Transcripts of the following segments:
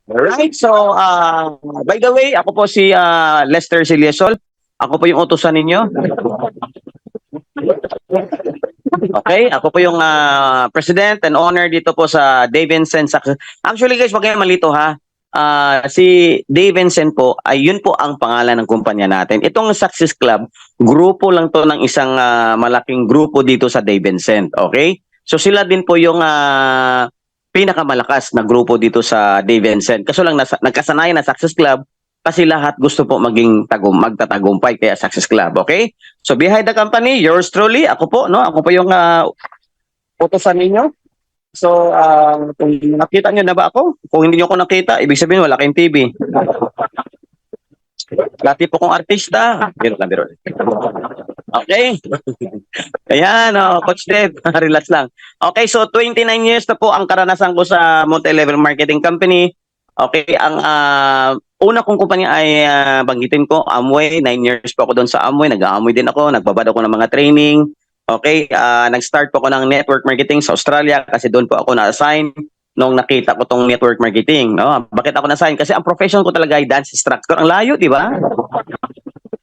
Alright, so by the way, ako po si Lester Siliesol. Ako po yung utusan ninyo. Okay, ako po yung president and owner dito po sa Davidson. Actually guys, wag kayong malito ha. Si Davidson po ay yun po ang pangalan ng kumpanya natin. Itong Success Club, grupo lang to ng isang malaking grupo dito sa Davidson. Okay? So sila din po yung pinakamalakas na grupo dito sa Davidson. Kaso lang nagkasanayan na Success Club kasi lahat gusto po maging magtatagumpay kaya Success Club. Okay? So behind the company, yours truly, ako po, no? Ako po yung utosan ninyo. So, kung nakita nyo na ba ako? Kung hindi nyo ako nakita, ibig sabihin wala kayong TV. Lati po kong artista. Biro lang, biro. Okay. Ayan, Coach Dave. Relax lang. Okay, so 29 years na po ang karanasan ko sa multi-level marketing company. Okay, ang una kong kumpanya ay banggitin ko, Amway. 9 years po ako doon sa Amway. Nag-Amway din ako. Nagbabad ako ng mga training. Okay, nag-start po ako ng network marketing sa Australia kasi doon po ako na-assign nung nakita ko tong network marketing. No? Bakit ako na-assign? Kasi ang profession ko talaga ay dance instructor. Ang layo, di ba?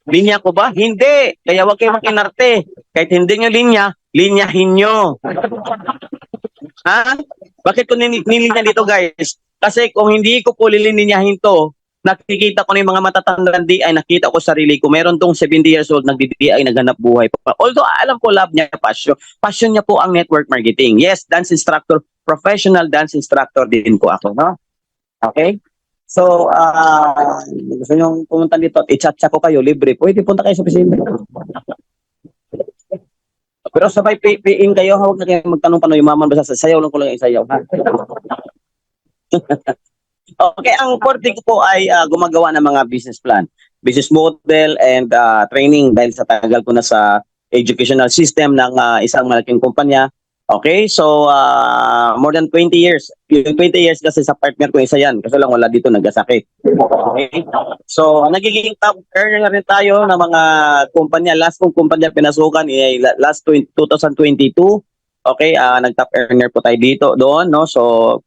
Linya ko ba? Hindi. Kaya wag kayong makinarte. Kahit hindi nyo linya, linyahin nyo. Ha? Bakit ko nilinya dito guys? Kasi kung hindi ko po lilinyahin to, nakikita ko na yung mga matatandang DI, nakita ko sarili ko, meron tong 70 years old, nagdi-DI, naghanap buhay pa. Although alam ko love niya, passion. Passion niya po ang network marketing. Yes, dance instructor, professional dance instructor din po ako, no? Okay? So, gusto nyo pumunta dito at i-chat ko kayo, libre, pwede punta kayo sa opisina. Pero sabay pay-in kayo, huwag na kayo magtanong-tanong yung maman, basta sayaw lang ko lang isayaw, ha? Okay, ang forte ko po ay gumagawa ng mga business plan, business model and training dahil sa tagal ko na sa educational system ng isang malaking kumpanya. Okay, so more than 20 years. Yung 20 years kasi sa partner ko isa yan, kasi lang wala dito nagkasakit. Okay, so nagiging top earner na rin tayo ng mga kumpanya. Last kong kumpanya pinasukan ay last 2022. Okay, nag-top earner po tayo dito doon, no? So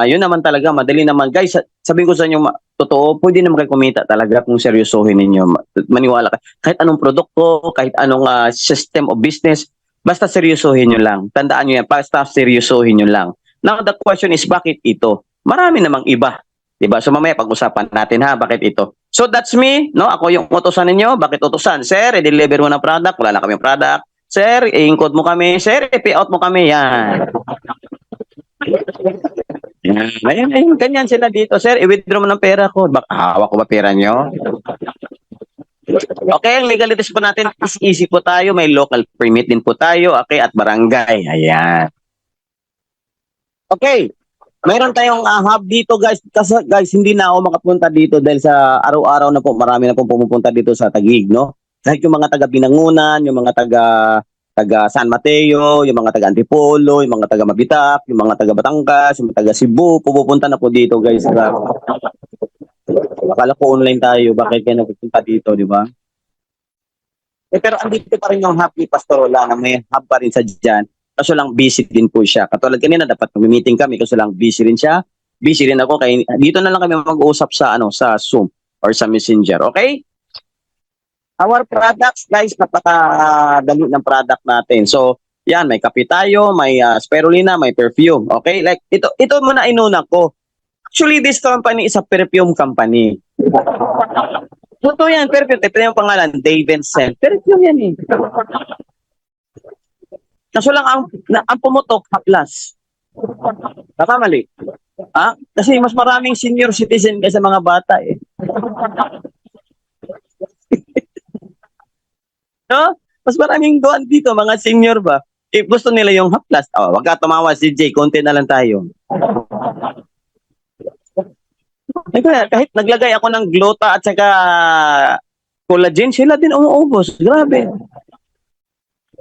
yun naman talaga, madali naman. Guys, sabihin ko sa inyo, totoo, pwede naman kayo kumita talaga kung seryosohin ninyo. Maniwala ka. Kahit anong produkto, kahit anong system of business, basta seryosohin nyo lang. Tandaan nyo yan, basta seryosohin nyo lang. Now, the question is, bakit ito? Marami namang iba. Diba? So mamaya pag-usapan natin ha, bakit ito? So that's me, no? Ako yung utosan ninyo. Bakit utosan? Sir, i-deliver mo ng product. Wala na kami product. Sir, i-encode mo kami. Sir, i-payout mo kami. Yan. Ayun, ganyan sila dito. Sir, i-withdraw mo ng pera ko. Hawak ko ba pera nyo? Okay, ang legalities po natin is easy po tayo. May local permit din po tayo. Okay, at barangay. Ayan. Okay. Mayroon tayong hub dito guys. Kasi guys, hindi na ako makapunta dito dahil sa araw-araw na po marami na po pumupunta dito sa Taguig, no? Kahit yung mga taga Binangunan, yung mga taga San Mateo, yung mga taga Antipolo, yung mga taga Mabitap, yung mga taga Batangas, yung mga taga Cebu, pupunta na po dito guys. Akala ko online tayo, bakit kayo napupunta dito, di ba? Pero andito pa rin yung hub ni Pastorola na may hub pa rin sa dyan. Kaso lang busy din po siya. Katulad kanina, dapat meeting kami, kaso lang busy rin siya. Busy rin ako. Kaya dito na lang kami mag-uusap sa, sa Zoom or sa Messenger. Okay? Our products, guys, napakadali ng product natin. So, yan, may kape tayo, may spirulina, may perfume. Okay? Like, ito muna inuna ko. Actually, this company is a perfume company. Totoo yan, perfume. Ito yung pangalan, Davidson. Perfume yan eh. Kaso lang ang pumutok, haplas. Baka mali. Kasi mas maraming senior citizen kaysa mga bata eh. No? Mas maraming doon dito, mga senior ba? If gusto nila yung haplas, wag ka tumawa si Jay, konti na lang tayo. Kahit naglagay ako ng glota at saka collagen, sila din umuubos. Grabe.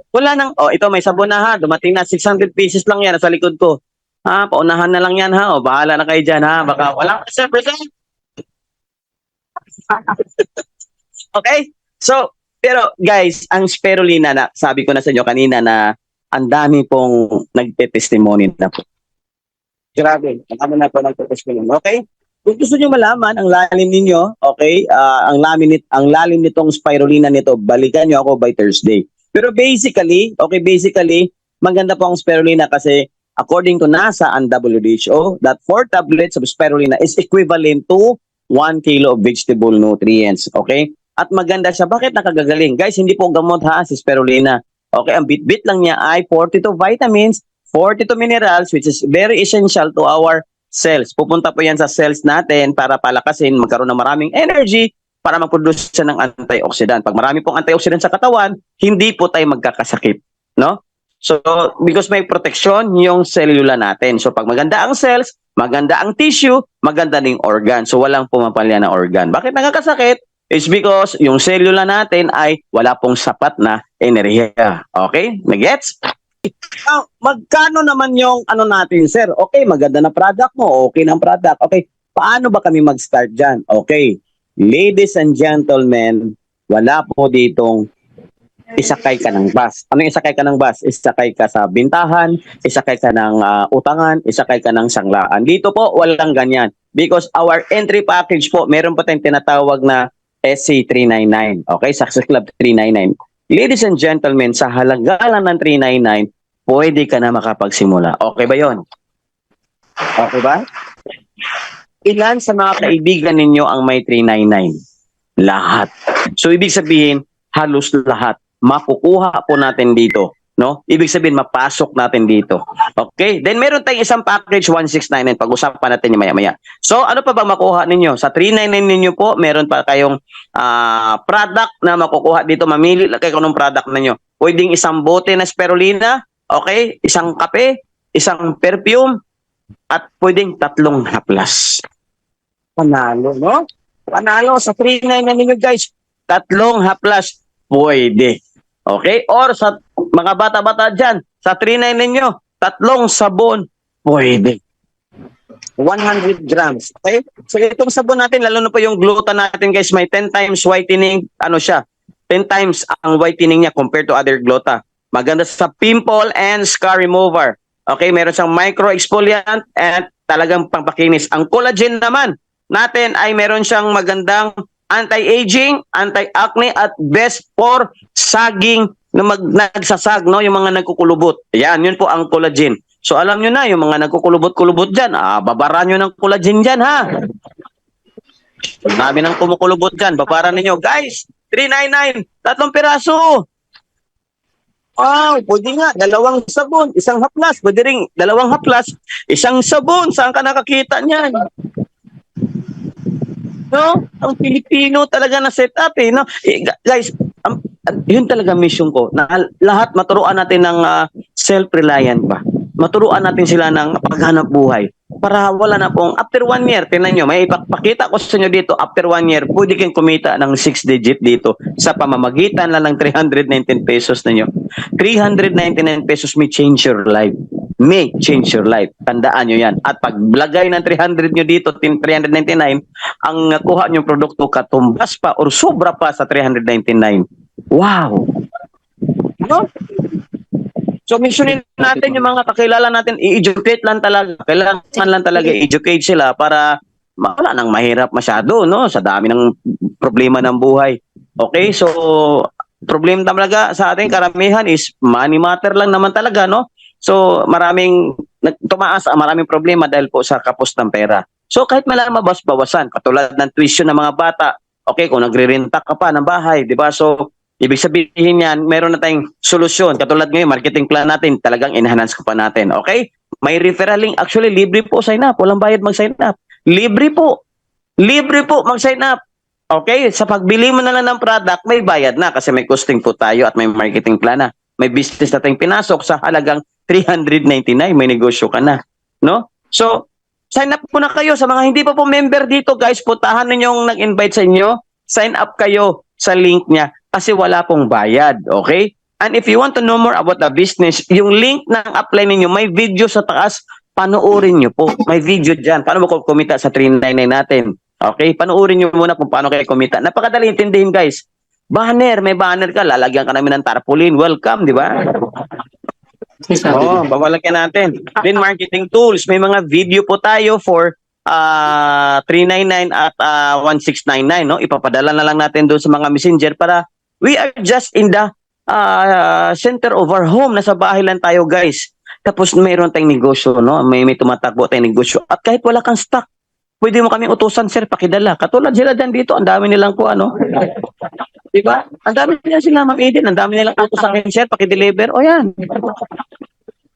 Wala nang, ito may sabon na ha, dumating na 600 pieces lang yan sa likod ko. Paunahan na lang yan ha, bahala na kayo dyan ha, baka walang percent. Okay? So, pero guys, ang spirulina na, sabi ko na sa inyo kanina na ang dami pong nagte-testimony na po. Grabe, ang dami na po nagte-testimony. Okay? Kung gusto niyo malaman ang lalim ninyo, okay, ang lalim nitong spirulina nito, balikan niyo ako by Thursday. Pero basically, maganda po ang spirulina kasi according to NASA and WHO, that 4 tablets of spirulina is equivalent to 1 kilo of vegetable nutrients, okay? At maganda siya. Bakit nakagagaling? Guys, hindi po gamot ha, si spirulina. Okay, ang bit-bit lang niya ay 42 vitamins, 42 minerals, which is very essential to our cells. Pupunta po yan sa cells natin para palakasin, magkaroon ng maraming energy para mag-produce siya ng antioxidant. Pag marami pong antioxidant sa katawan, hindi po tayo magkakasakit, no? So, because may protection yung cellula natin. So, pag maganda ang cells, maganda ang tissue, maganda ding organ. So, walang pumapalya na organ. Bakit nagkakasakit? It's because yung cellula natin ay wala pong sapat na enerhiya. Okay? Nagets? Magkano naman yung ano natin, sir? Okay, maganda na product mo. Okay ng product. Okay, paano ba kami mag-start dyan? Okay, ladies and gentlemen, wala po ditong isakay ka ng bus. Ano yung isakay ka ng bus? Isakay ka sa bintahan, isakay ka ng utangan, isakay ka ng sanglaan. Dito po, walang ganyan. Because our entry package po, meron po tayong tinatawag na SC399. Okay, Success Club 399. Ladies and gentlemen, sa halaga lang ng 399, pwede ka na makapagsimula. Okay ba yon? Okay ba? Ilan sa mga kaibigan ninyo ang may 399? Lahat. So, ibig sabihin, halos lahat. Makukuha po natin dito. No? Ibig sabihin, mapasok natin dito. Okay? Then, meron tayong isang package, 1699. Pag-usapan natin yung maya-maya. So, ano pa ba makuha ninyo? Sa 399 ninyo po, meron pa kayong product na makukuha dito. Mamili lang kayo ng product ninyo. Pwedeng isang bote na spirulina, okay? Isang kape, isang perfume, at pwedeng 3 haplas. Panalo, no? Panalo sa 399 ninyo, guys. 3 haplas, pwede. Okay? Or sa mga bata-bata dyan, sa 399 ninyo, 3 sabon, pwede. 100 grams. Okay? So itong sabon natin, lalo na po yung gluta natin, guys, may 10 times whitening, ano siya, 10 times ang whitening niya compared to other gluta. Maganda sa pimple and scar remover. Okay? Meron siyang micro-exfoliant and talagang pampakinis. Ang collagen naman natin ay meron siyang magandang anti-aging, anti-acne, at best for saging na nagsasag, no? Yung mga nagkukulubot. Yan, yun po ang collagen. So alam nyo na, yung mga nagkukulubot-kulubot dyan, babara nyo ng collagen dyan, ha? Sabi ng kumukulubot dyan, babara ninyo. Guys, 399, 3 piraso. Wow, pwede nga, 2 sabon, 1 haplas, pwede rin 2 haplas, 1 sabon. Saan ka nakakita niyan? No? Ang Pilipino talaga na setup eh, no? Guys, yun talaga mission ko na lahat maturuan natin ng self-reliant ba. Maturuan natin sila ng paghanap buhay para wala na pong after 1 year. Tingnan nyo, may ipapakita ko sa inyo dito, after 1 year, pwede kayong kumita ng 6 digit dito sa pamamagitan lang ng 319 pesos ninyo. 399 pesos may change your life. May change your life. Tandaan nyo yan. At pag lagay ng 300 nyo dito, 399, ang nakuha nyo produkto katumbas pa or sobra pa sa 399. Wow! No? So, missionin natin yung mga kakilala natin, i-educate lang talaga. Kailangan lang talaga i-educate sila para wala nang mahirap masyado, no? Sa dami ng problema ng buhay. Okay? So, problem talaga sa ating karamihan is money matter lang naman talaga, no? So, maraming maraming problema dahil po sa kapos ng pera. So, kahit malamang bawas-bawasan, katulad ng tuition ng mga bata, okay, kung nagre-renta ka pa ng bahay, di ba? So, ibig sabihin yan, meron na tayong solusyon. Katulad ngayon, marketing plan natin, talagang enhance ko pa natin, okay? May referral link. Actually, libre po sign up. Walang bayad mag-sign up. Libre po. Libre po mag-sign up. Okay? Sa pagbili mo na lang ng product, may bayad na kasi may costing po tayo at may marketing plan na. May business na tayong pinasok sa halagang 399, may negosyo ka na, no? So, sign up po na kayo sa mga hindi pa po member dito, guys. Puntahan ninyong nag-invite sa inyo. Sign up kayo sa link niya kasi wala pong bayad, okay? And if you want to know more about the business, yung link ng apply ninyo, may video sa taas, panoorin nyo po. May video dyan. Paano mo kumita sa 399 natin? Okay? Panoorin nyo muna kung paano kayo kumita. Napakadali intindihin, guys. Banner, may banner ka, lalagyan ka namin ng tarpaulin. Welcome, di ba? Oo, babalagyan natin. Then marketing tools, may mga video po tayo for 399 at 1699, no? Ipapadala na lang natin doon sa mga messenger para we are just in the center of our home. Nasa bahay lang tayo, guys. Tapos mayroon tayong negosyo, no? May tumatakbo tayong negosyo. At kahit wala kang stock, pwede mo kami utusan, sir, pakidala. Katulad sila dyan dito, ang dami nilang po, ano? Diba? Ang dami nila sila, Ma'am Eden. Ang dami nilang utos sa akin, sir, pakideliver. O yan.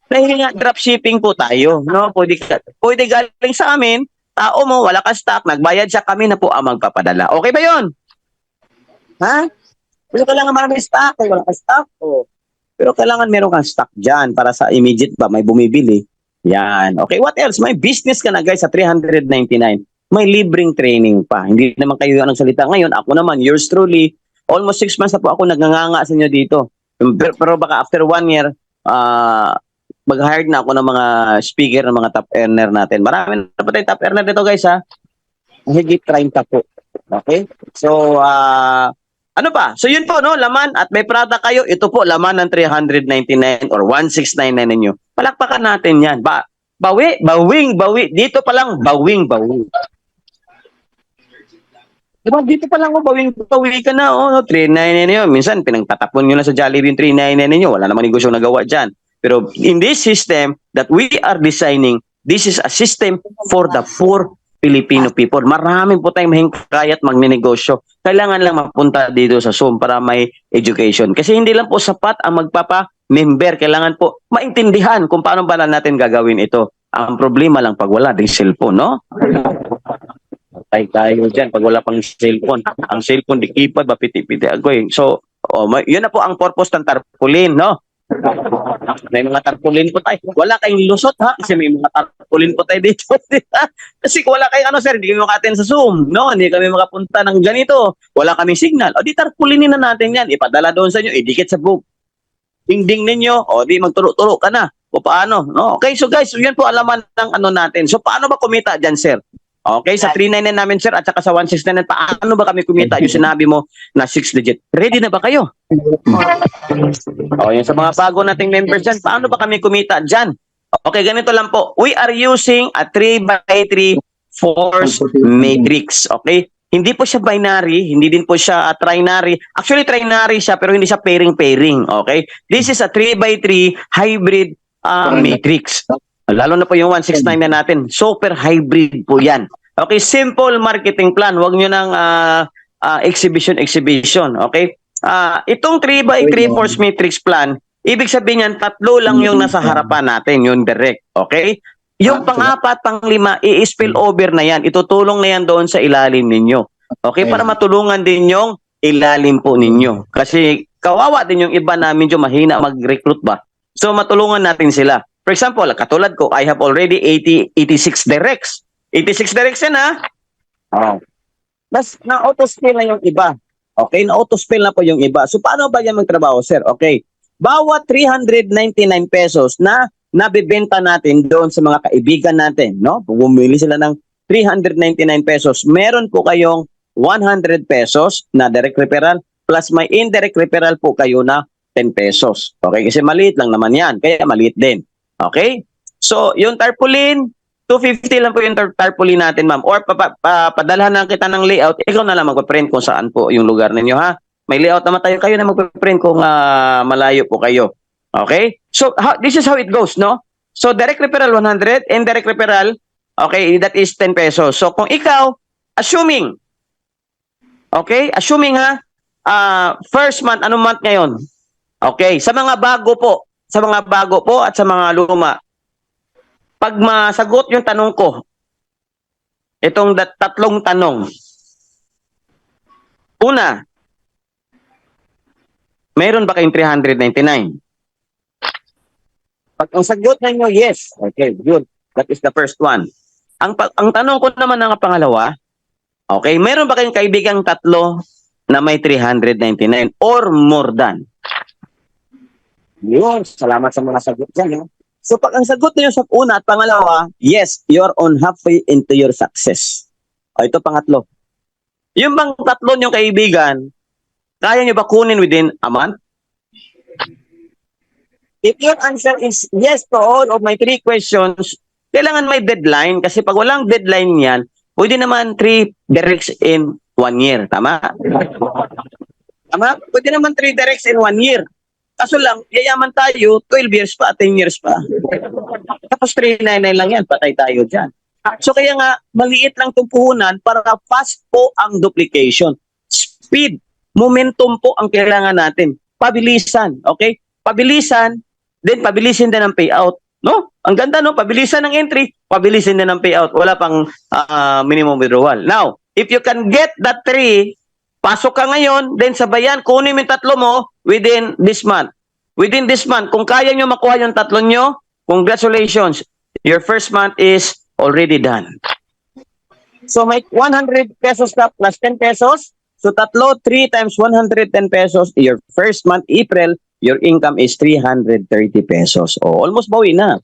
Dahil nga, dropshipping po tayo, no? Pwede galing sa amin, tao mo, wala ka stock, nagbayad siya, kami na po ang magpapadala. Okay ba yon? Ha? Pero kailangan marami stock, wala ka stock. O. Pero kailangan meron kang stock dyan para sa immediate ba, may bumibili. Yan. Okay, what else? May business ka na, guys, sa 399. May libreng training pa. Hindi naman kayo ang salita ngayon. Ako naman, yours truly, almost 6 months na po ako nagnganga sa inyo dito. Pero baka after 1 year, mag-hired na ako ng mga speaker ng mga top earner natin. Marami na pa tayong top earner dito, guys, ha? Higit 30 po. Okay? So, ano pa? So, yun po, no? Laman at may product kayo. Ito po, laman ng 399 or 1699 ninyo. Palakpakan natin yan. Bawing. Dito pa lang, bawing. Diba, dito pa lang, bawi ka na, 399 yun. Minsan, pinagtatapon nyo na sa Jollibee yung 399 ninyo. Wala namang negosyo nagawa dyan. Pero in this system that we are designing, this is a system for the poor Filipino people. Maraming po tayong mahingkay at magninegosyo. Kailangan lang mapunta dito sa Zoom para may education. Kasi hindi lang po sapat ang magpapa-member. Kailangan po maintindihan kung paano ba natin gagawin ito. Ang problema lang pag wala ding cellphone, no? Tayo dyan pag wala pang cellphone. Ang cellphone, di keypad, piti-piti ako eh. So, yun na po ang purpose ng tarpaulin, no? May mga tarpaulin po tayo. Wala kayong lusot, ha? Kasi may mga tarpaulin po tayo dito. Kasi kung wala kayong sir, hindi kami makatin sa Zoom, no? Hindi kami makapunta ng ganito. Wala kaming signal. O di tarpaulinin na natin yan. Ipadala doon sa inyo, idikit sa book. Ding-ding ninyo, o di magturo-turo ka na. O paano, no? Okay, so guys, yun po alaman ng natin. So paano ba kumita dyan, sir? Okay, sa 399 namin, sir, at saka sa 169, paano ba kami kumita? Yung sinabi mo na 6 digit. Ready na ba kayo? Yun sa mga bago nating members dyan, paano ba kami kumita dyan? Okay, ganito lang po. We are using a 3x3 force matrix. Okay? Hindi po siya binary, hindi din po siya trinary. Actually, trinary siya, pero hindi siya pairing-pairing. Okay? This is a 3x3 hybrid matrix. Lalo na po yung 169 na natin. Super hybrid po yan. Okay, simple marketing plan. Huwag nyo ng exhibition. Okay? Itong 3x3 force matrix plan, ibig sabihin yan, 3 lang yung nasa harapan natin, yung direct. Okay? Yung pang-4, pang-5, i-spill over na yan. Itutulong na yan doon sa ilalim ninyo. Okay? Para matulungan din yung ilalim po ninyo. Kasi kawawa din yung iba na medyo mahina mag-recruit ba. So matulungan natin sila. For example, katulad ko, I have already 86 directs. 86 directs yan, ha? Mas na-auto-spill na yung iba. Okay, na-auto-spill na po yung iba. So, paano ba yan magtrabaho, sir? Okay, bawat 399 pesos na nabibenta natin doon sa mga kaibigan natin, no? Bumili sila ng 399 pesos. Meron po kayong 100 pesos na direct referral plus may indirect referral po kayo na 10 pesos. Okay, kasi maliit lang naman yan. Kaya maliit din. Okay? So, yung tarpaulin, 250 lang po yung tarpaulin natin, ma'am. Or padalhan na kita ng layout, ikaw na lang magpaprint kung saan po yung lugar ninyo, ha? May layout naman tayo, kayo na magpaprint kung malayo po kayo. Okay? So, this is how it goes, no? So, direct referral 100, indirect referral, okay, that is 10 pesos. So, kung ikaw, assuming, okay, assuming first month, anong month ngayon? Okay, sa mga bago po at sa mga luma, pag masagot yung tanong ko, itong tatlong tanong. Una, mayroon ba kayong 399? Pag ang sagot ninyo, yes. Okay, good. That is the first one. Ang tanong ko naman ng pangalawa, okay, mayroon ba kayong kaibigang tatlo na may 399 or more than? Yun, salamat sa mga sagot dyan. So pag ang sagot niyo sa una at pangalawa, yes, you're on halfway into your success. O ito pangatlo. Yung bang tatlo niyong kaibigan, kaya niyo ba kunin within a month? If your answer is yes to all of my 3 questions, kailangan may deadline kasi pag walang deadline yan, pwede naman 3 directs in 1 year. Tama? Tama? Pwede naman 3 directs in 1 year. Kaso lang, yayaman tayo, 12 years pa, 10 years pa. Tapos 399 lang yan, patay tayo dyan. So kaya nga, maliit lang itong puhunan para fast po ang duplication. Speed, momentum po ang kailangan natin. Pabilisan, okay? Pabilisan, then pabilisin din ang payout. No? Ang ganda, no? Pabilisan ng entry, pabilisin din ang payout. Wala pang minimum withdrawal. Now, if you can get that 3, pasok ka ngayon, then sabayan, kunin mo yung 3 mo within this month. Within this month, kung kaya nyo makuha yung 3 nyo, congratulations. Your first month is already done. So, may 100 pesos ka plus 10 pesos. So, 3 times 110 pesos. Your first month, April, your income is 330 pesos. Oh, almost bawi na.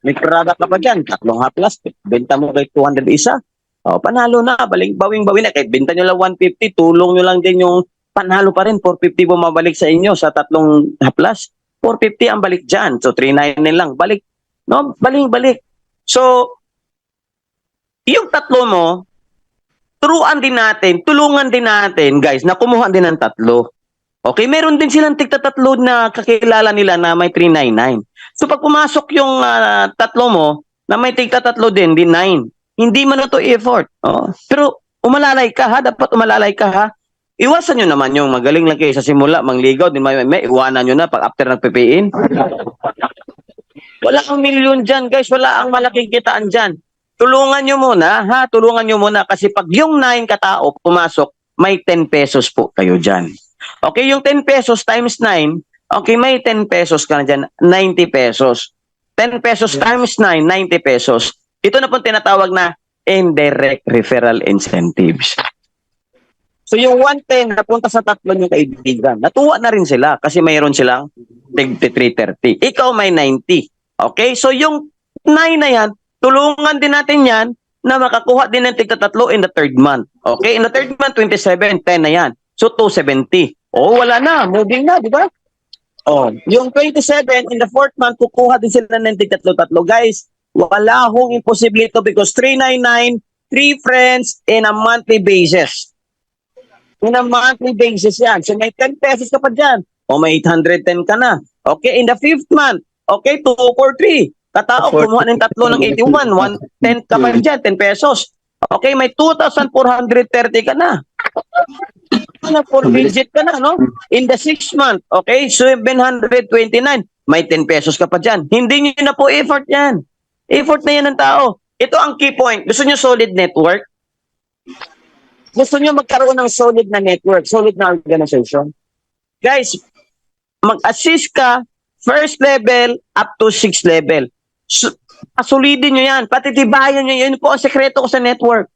May product ka pa dyan, 3 haplas, benta mo kay 200 isa. Oh, panalo na, bawing-bawi na. Kahit benta nyo lang 150, tulong nyo lang din yung panalo pa rin. 450 bumabalik sa inyo sa 3 haplas. 450 ang balik dyan. So, 399 lang. Balik. No? Balik. So, yung 3 mo, tulungan din natin, guys, na kumuha din ng 3. Okay, meron din silang tig-3 na kakilala nila na may 399. So pag pumasok yung 3 mo na may tig-3 din, di 9. Hindi man na to effort. Oh. Pero umalalay ka ha, dapat umalalay ka ha. Iwasan nyo naman yung magaling lang kayo sa simula, mangligaw, din may iwanan nyo na pag after nagpipiin. Wala kang milyon dyan, guys. Wala ang malaking kitaan dyan. Tulungan nyo muna, ha? Tulungan nyo muna kasi pag yung 9 katao pumasok, may 10 pesos po kayo dyan. Okay, yung 10 pesos times 9, okay, may 10 pesos ka na dyan, 90 pesos. 10 pesos times 9, 90 pesos. Ito na po tinatawag na indirect referral incentives. So yung 110 napunta sa 3 yung kaibigan. Natuwa na rin sila kasi mayroon silang 330. Ikaw may 90. Okay, so yung 9 na yan, tulungan din natin yan na makakuha din ng tig-3 in the 3rd month. Okay, in the 3rd month, 27, 10 na yan. So, 270. Oh, wala na. Moving na, di ba? Oh, yung 27, in the 4th month, kukuha din sila ng tig-3. Guys, wala hong imposible ito because 399, 3 friends in a monthly basis. In a monthly basis yan. So, may 10 pesos ka pa dyan. O, may 810 ka na. Okay, in the 5th month, okay, 2 for 3. Katao, kumuha ng 3 ng 81. 110 ka pa dyan, 10 pesos. Okay, may 2,430 ka na. Na 4 digit ka na, no? In the 6th month, okay, 729. May 10 pesos ka pa dyan. Hindi nyo na po effort yan. Effort na yan ng tao. Ito ang key point. Gusto nyo solid network? Gusto nyo magkaroon ng solid na network, solid na organization? Guys, mag-assist ka first level up to 6th level. Solidin nyo yan. Patitibayan nyo yan. Yun po ang sekreto ko sa network.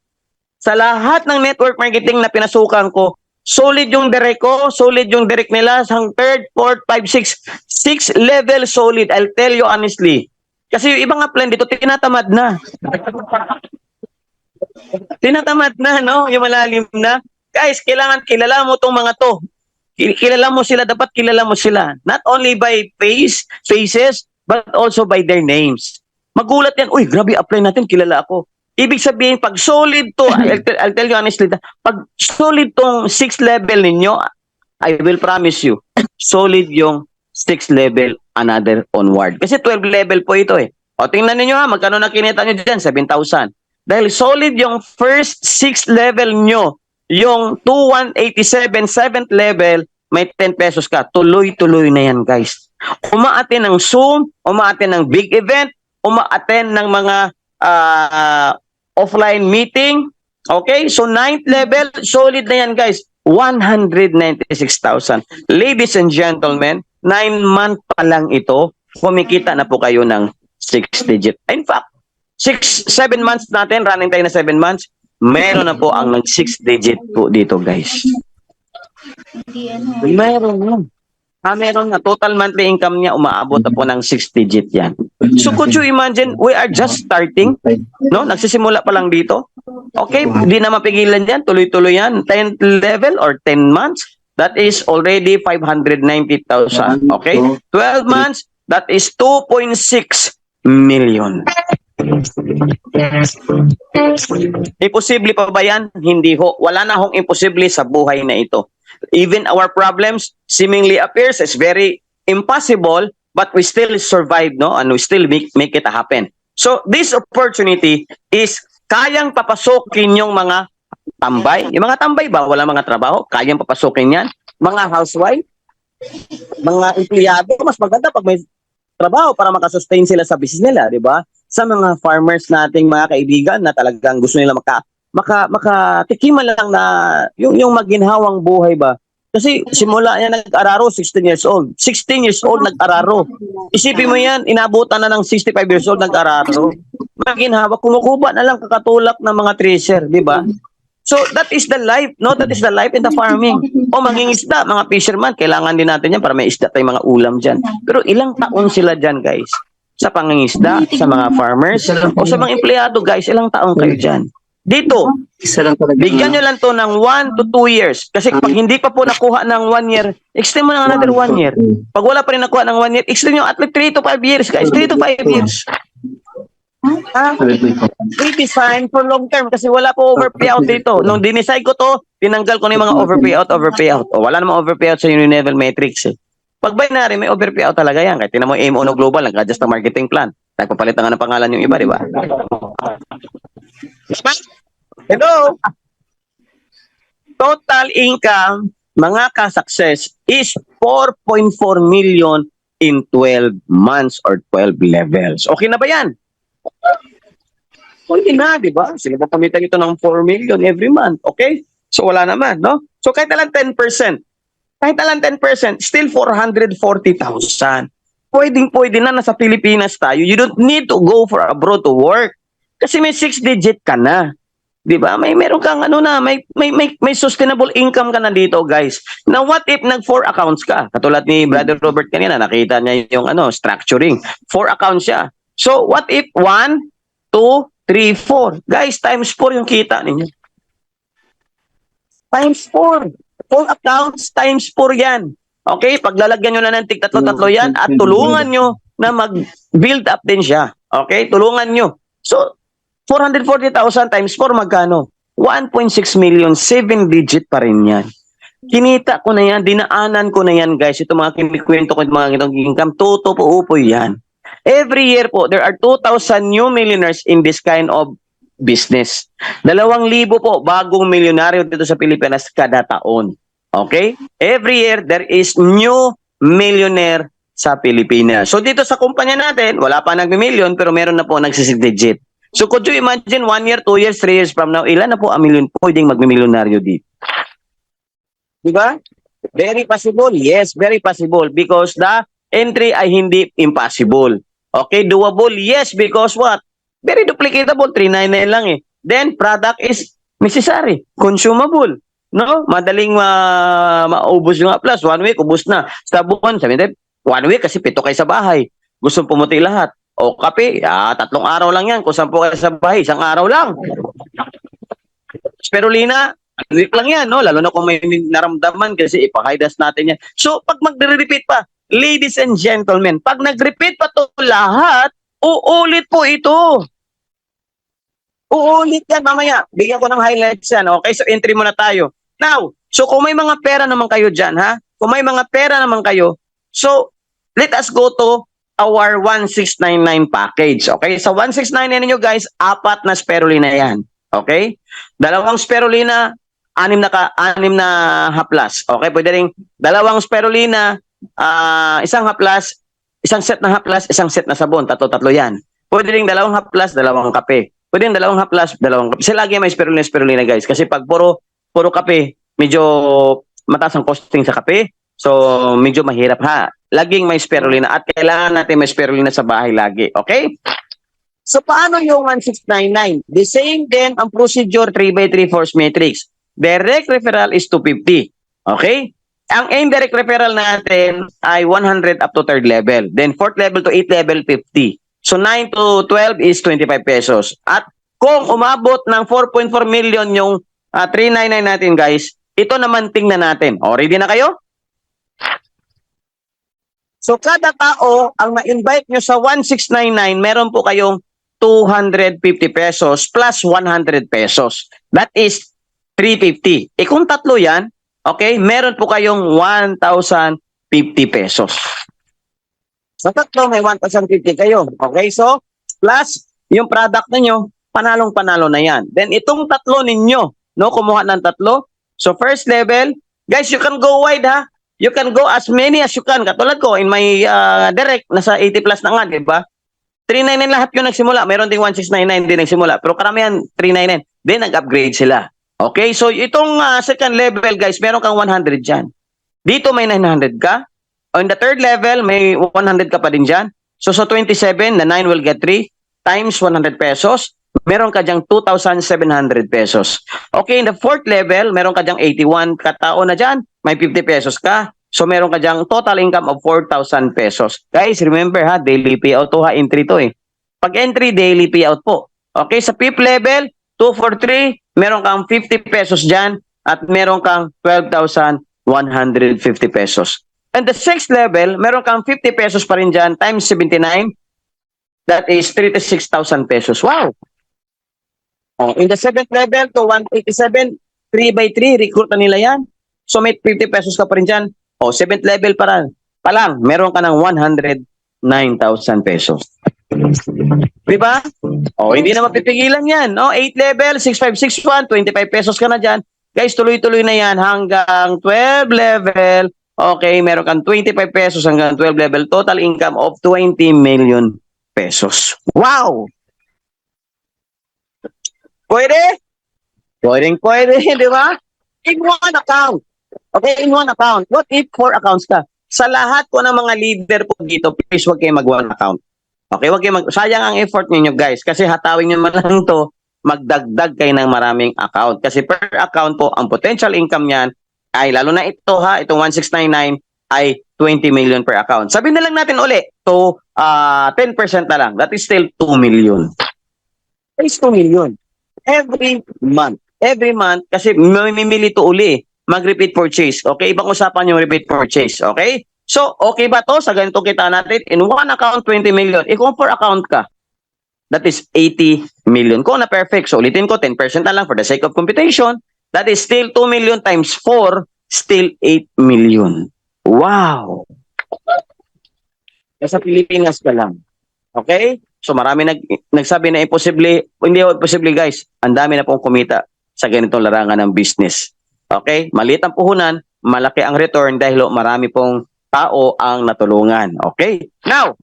Sa lahat ng network marketing na pinasukan ko, solid yung direct ko, solid yung direct nila, sang 3rd, 4th, 5, 6 level solid. I'll tell you honestly. Kasi yung ibang upline dito, tinatamad na. Tinatamad na, no? Yung malalim na. Guys, kailangan kilala mo tong mga to. Kilala mo sila, dapat kilala mo sila. Not only by faces, but also by their names. Magulat yan, uy, grabe upline natin, kilala ako. Ibig sabihin, pag solid to, I'll tell you honestly, pag solid tong 6th level ninyo, I will promise you, solid yung 6th level, another onward. Kasi 12 level po ito eh. O tingnan niyo ha, magkano na kinita nyo dyan? 7,000. Dahil solid yung first 6th level nyo, yung 2187, 7th level, may 10 pesos ka. Tuloy-tuloy na yan, guys. Umaaten ng Zoom, umaaten ng big event, umaaten ng mga offline meeting. Okay? So, 9th level, solid na yan, guys. 196,000. Ladies and gentlemen, 9 month pa lang ito, kumikita na po kayo ng 6 digit. In fact, 7 months natin, running tayo na 7 months, meron na po ang 6 digit po dito, guys. Meron na. Meron na. Total monthly income niya, umaabot na po ng 6 digit yan. So could you imagine, we are just starting, no? Nagsisimula pa lang dito. Okay, di na mapigilan yan, tuloy-tuloy yan. 10th level or 10 months, that is already 590,000. Okay, 12 months, that is 2.6 million. Imposible pa ba yan? Hindi ho. Wala na hong imposible sa buhay na ito. Even our problems seemingly appears as very impossible, but we still survive, no? And we still make it happen. So this opportunity is kayang papasukin yung mga tambay. Yung mga tambay ba? Wala mga trabaho? Kayang papasukin yan? Mga housewife? Mga empleyado? Mas maganda pag may trabaho para makasustain sila sa business nila, di ba? Sa mga farmers nating mga kaibigan na talagang gusto nila makatikiman lang na yung maginhawang buhay ba. Kasi simula niya nag-araro, 16 years old. 16 years old nag-araro. Isipin mo yan, inabutan na ng 65 years old nag-araro. Maginhawa, kumukuba na lang kakatulak ng mga tracer, di ba? So that is the life, no? That is the life in the farming. O mangingisda, mga fisherman, kailangan din natin yan para may isda tayong mga ulam dyan. Pero ilang taon sila dyan, guys? Sa pangingisda, sa mga farmers, o sa mga empleyado, guys, ilang taon kayo dyan? Dito, bigyan nyo lang to ng 1 to 2 years. Kasi pag hindi pa po nakuha ng 1 year, extend mo ng another 1 year. Pag wala pa rin nakuha ng 1 year, extend nyo at least 3 to 5 years, guys. 3 to 5 years. Redesign for long term kasi wala po overpayout dito. Nung dinisay ko to, tinanggal ko na yung mga overpayout. O, wala namang overpayout sa Unilevel Matrix. Eh. Pag binary, may overpayout talaga yan. Kahit tinan mo AMO Global, nag-adjust ang marketing plan. Nagpapalit na nga ng pangalan yung iba, di ba? Hello? Total income, mga ka-success, is 4.4 million in 12 months or 12 levels. Okay na ba yan? Hindi na, di ba? Sila pa pamitan ito ng 4 million every month. Okay? So, wala naman, no? So, kahit lang 10%, still 440,000. Pwedeng-pwede na nasa Pilipinas tayo. You don't need to go for abroad to work. Kasi may 6-digit ka na. 'Di ba? Meron kang may sustainable income ka na dito, guys. Now what if nag 4 accounts ka? Katulad ni Brother Robert kanina, nakita niya yung structuring. 4 accounts siya. So what if 1 2 3 4? Guys, times 4 yung kita ninyo. Times 4. 4 accounts times 4 yan. Okay, paglalagyan nyo na ng tig-tatlo-tatlo yan at tulungan nyo na mag-build up din siya. Okay, tulungan nyo. So, 440,000 times 4 magkano? 1.6 million, 7-digit pa rin yan. Kinita ko na yan, dinaanan ko na yan, guys. Ito mga kinikwento ko, mga itong income, po yan. Every year po, there are 2,000 new millionaires in this kind of business. 2,000 po bagong milyonaryo dito sa Pilipinas kada taon. Okay? Every year, there is new millionaire sa Pilipinas. So dito sa kumpanya natin, wala pa nag-million pero meron na po nagsisigdigit. So could you imagine 1 year, 2 years, 3 years from now, ilan na po ang milyon pwedeng mag-milyonaryo dito? Diba? Very possible. Yes, very possible because the entry ay hindi impossible. Okay, doable. Yes, because what? Very duplicatable. 399 lang eh. Then, product is necessary. Consumable. No? Madaling maubos yung plus. 1 week, ubos na. Sa buwan, 1 week kasi 7 kayo sa bahay. Gustong pumuti lahat. O kape, 3 araw lang yan. Kung 10 kayo sa bahay, 1 araw lang. Spirulina, 1 week lang yan, no? Lalo na kung may naramdaman kasi ipakaidas natin yan. So, pag magre-repeat pa, ladies and gentlemen, pag nag-repeat pa to lahat, uulit po ito. Uulit yan mamaya. Bigyan ko ng highlights yan. Okay, so entry muna tayo. Now, so kung may mga pera naman kayo dyan, ha? Kung may mga pera naman kayo, so, let us go to our 1699 package. Okay, sa 1699 ninyo guys, 4 na spirulina yan. Okay? 2 spirulina, 6 na haplas. Okay, pwede rin 2 spirulina, 1 haplas, 1 set na haplas, 1 set na sabon. Tatlo yan. Pwede rin 2 haplas, 2 kape. Pwede rin 2 haplas, 2 kape. Kasi lagi may spirulina guys. Kasi pag puro kape, medyo mataas ang costing sa kape. So, medyo mahirap ha. Laging may spirulina at kailangan natin may spirulina sa bahay lagi. Okay? So, paano yung 1699? The same din ang procedure 3x3 force matrix. Direct referral is 250. Okay? Ang indirect referral natin ay 100 up to 3rd level. Then 4th level to 8th level, 50. So 9 to 12 is 25 pesos. At kung umabot ng 4.4 million yung 399 natin guys, ito naman tingnan natin. O, ready na kayo? So kada tao, ang na-invite nyo sa 1699, meron po kayong 250 pesos plus 100 pesos. That is 350. Kung tatlo yan, okay, meron po kayong 1,050 pesos. Sa tatlo, may 1,050 kayo. Okay, so, plus, yung product ninyo, panalong-panalo na yan. Then, itong tatlo ninyo, no, kumuha ng tatlo. So, first level, guys, you can go wide, ha? You can go as many as you can. Katulad ko, in my direct, nasa 80 plus na nga, di ba? 399 lahat yung nagsimula. Meron ding 1699 din nagsimula. Pero karamihan, 399. Then, nag-upgrade sila. Okay, so itong second level, guys, meron kang 100 dyan. Dito may 900 ka. On the third level, may 100 ka pa din dyan. So, sa 27, the 9 will get 3 times 100 pesos. Meron ka dyang 2,700 pesos. Okay, in the fourth level, meron ka dyang 81 katao na dyan. May 50 pesos ka. So, meron ka dyang total income of 4,000 pesos. Guys, remember ha, daily payout to ha, entry to eh. Pag entry, daily payout po. Okay, sa fifth level, 243, meron kang 50 pesos dyan at meron kang 12,150 pesos. And the sixth level, meron kang 50 pesos pa rin dyan times 79. That is 36,000 pesos. Wow! Oh, in the seventh level to 187, 3 by 3, recruit na nila yan. So may 50 pesos ka pa rin dyan. Oh, seventh level pa lang, meron ka ng 109,000 pesos. Diba? Oh, hindi na mapipigilan yan. No? 8 level, 6561, 25 pesos ka na dyan. Guys, tuloy-tuloy na yan hanggang 12 level. Okay, meron kang 25 pesos hanggang 12 level. Total income of 20 million pesos. Wow! Pwede? Pwede, di ba? In one account. Okay, in one account. What if 4 accounts ka? Sa lahat po ng mga leader po dito, please huwag kayo mag-one account. Okay, wag kayo sayang ang effort niyo guys kasi hatawin niyo man lang to, magdagdag kayo ng maraming account kasi per account po ang potential income niyan ay lalo na ito ha, itong 1699 ay 20 million per account. Sabihin na lang natin uli to 10% na lang. That is still 2 million. That is 2 million every month. Every month kasi mamimili to uli, mag-repeat purchase. Okay, ibang usapan yung repeat purchase, okay? So, okay ba to sa ganito kita natin? In one account, 20 million. Kung 4 account ka, that is 80 million. Kung na perfect, so ulitin ko, 10% na lang for the sake of computation. That is still 2 million times 4, still 8 million. Wow! Sa Pilipinas ka lang. Okay? So, marami nagsabi na imposible. Hindi imposible, guys. Ang dami na pong kumita sa ganitong larangan ng business. Okay? Maliit ang puhunan, malaki ang return dahil marami pong tao ang natulungan. Okay? Now,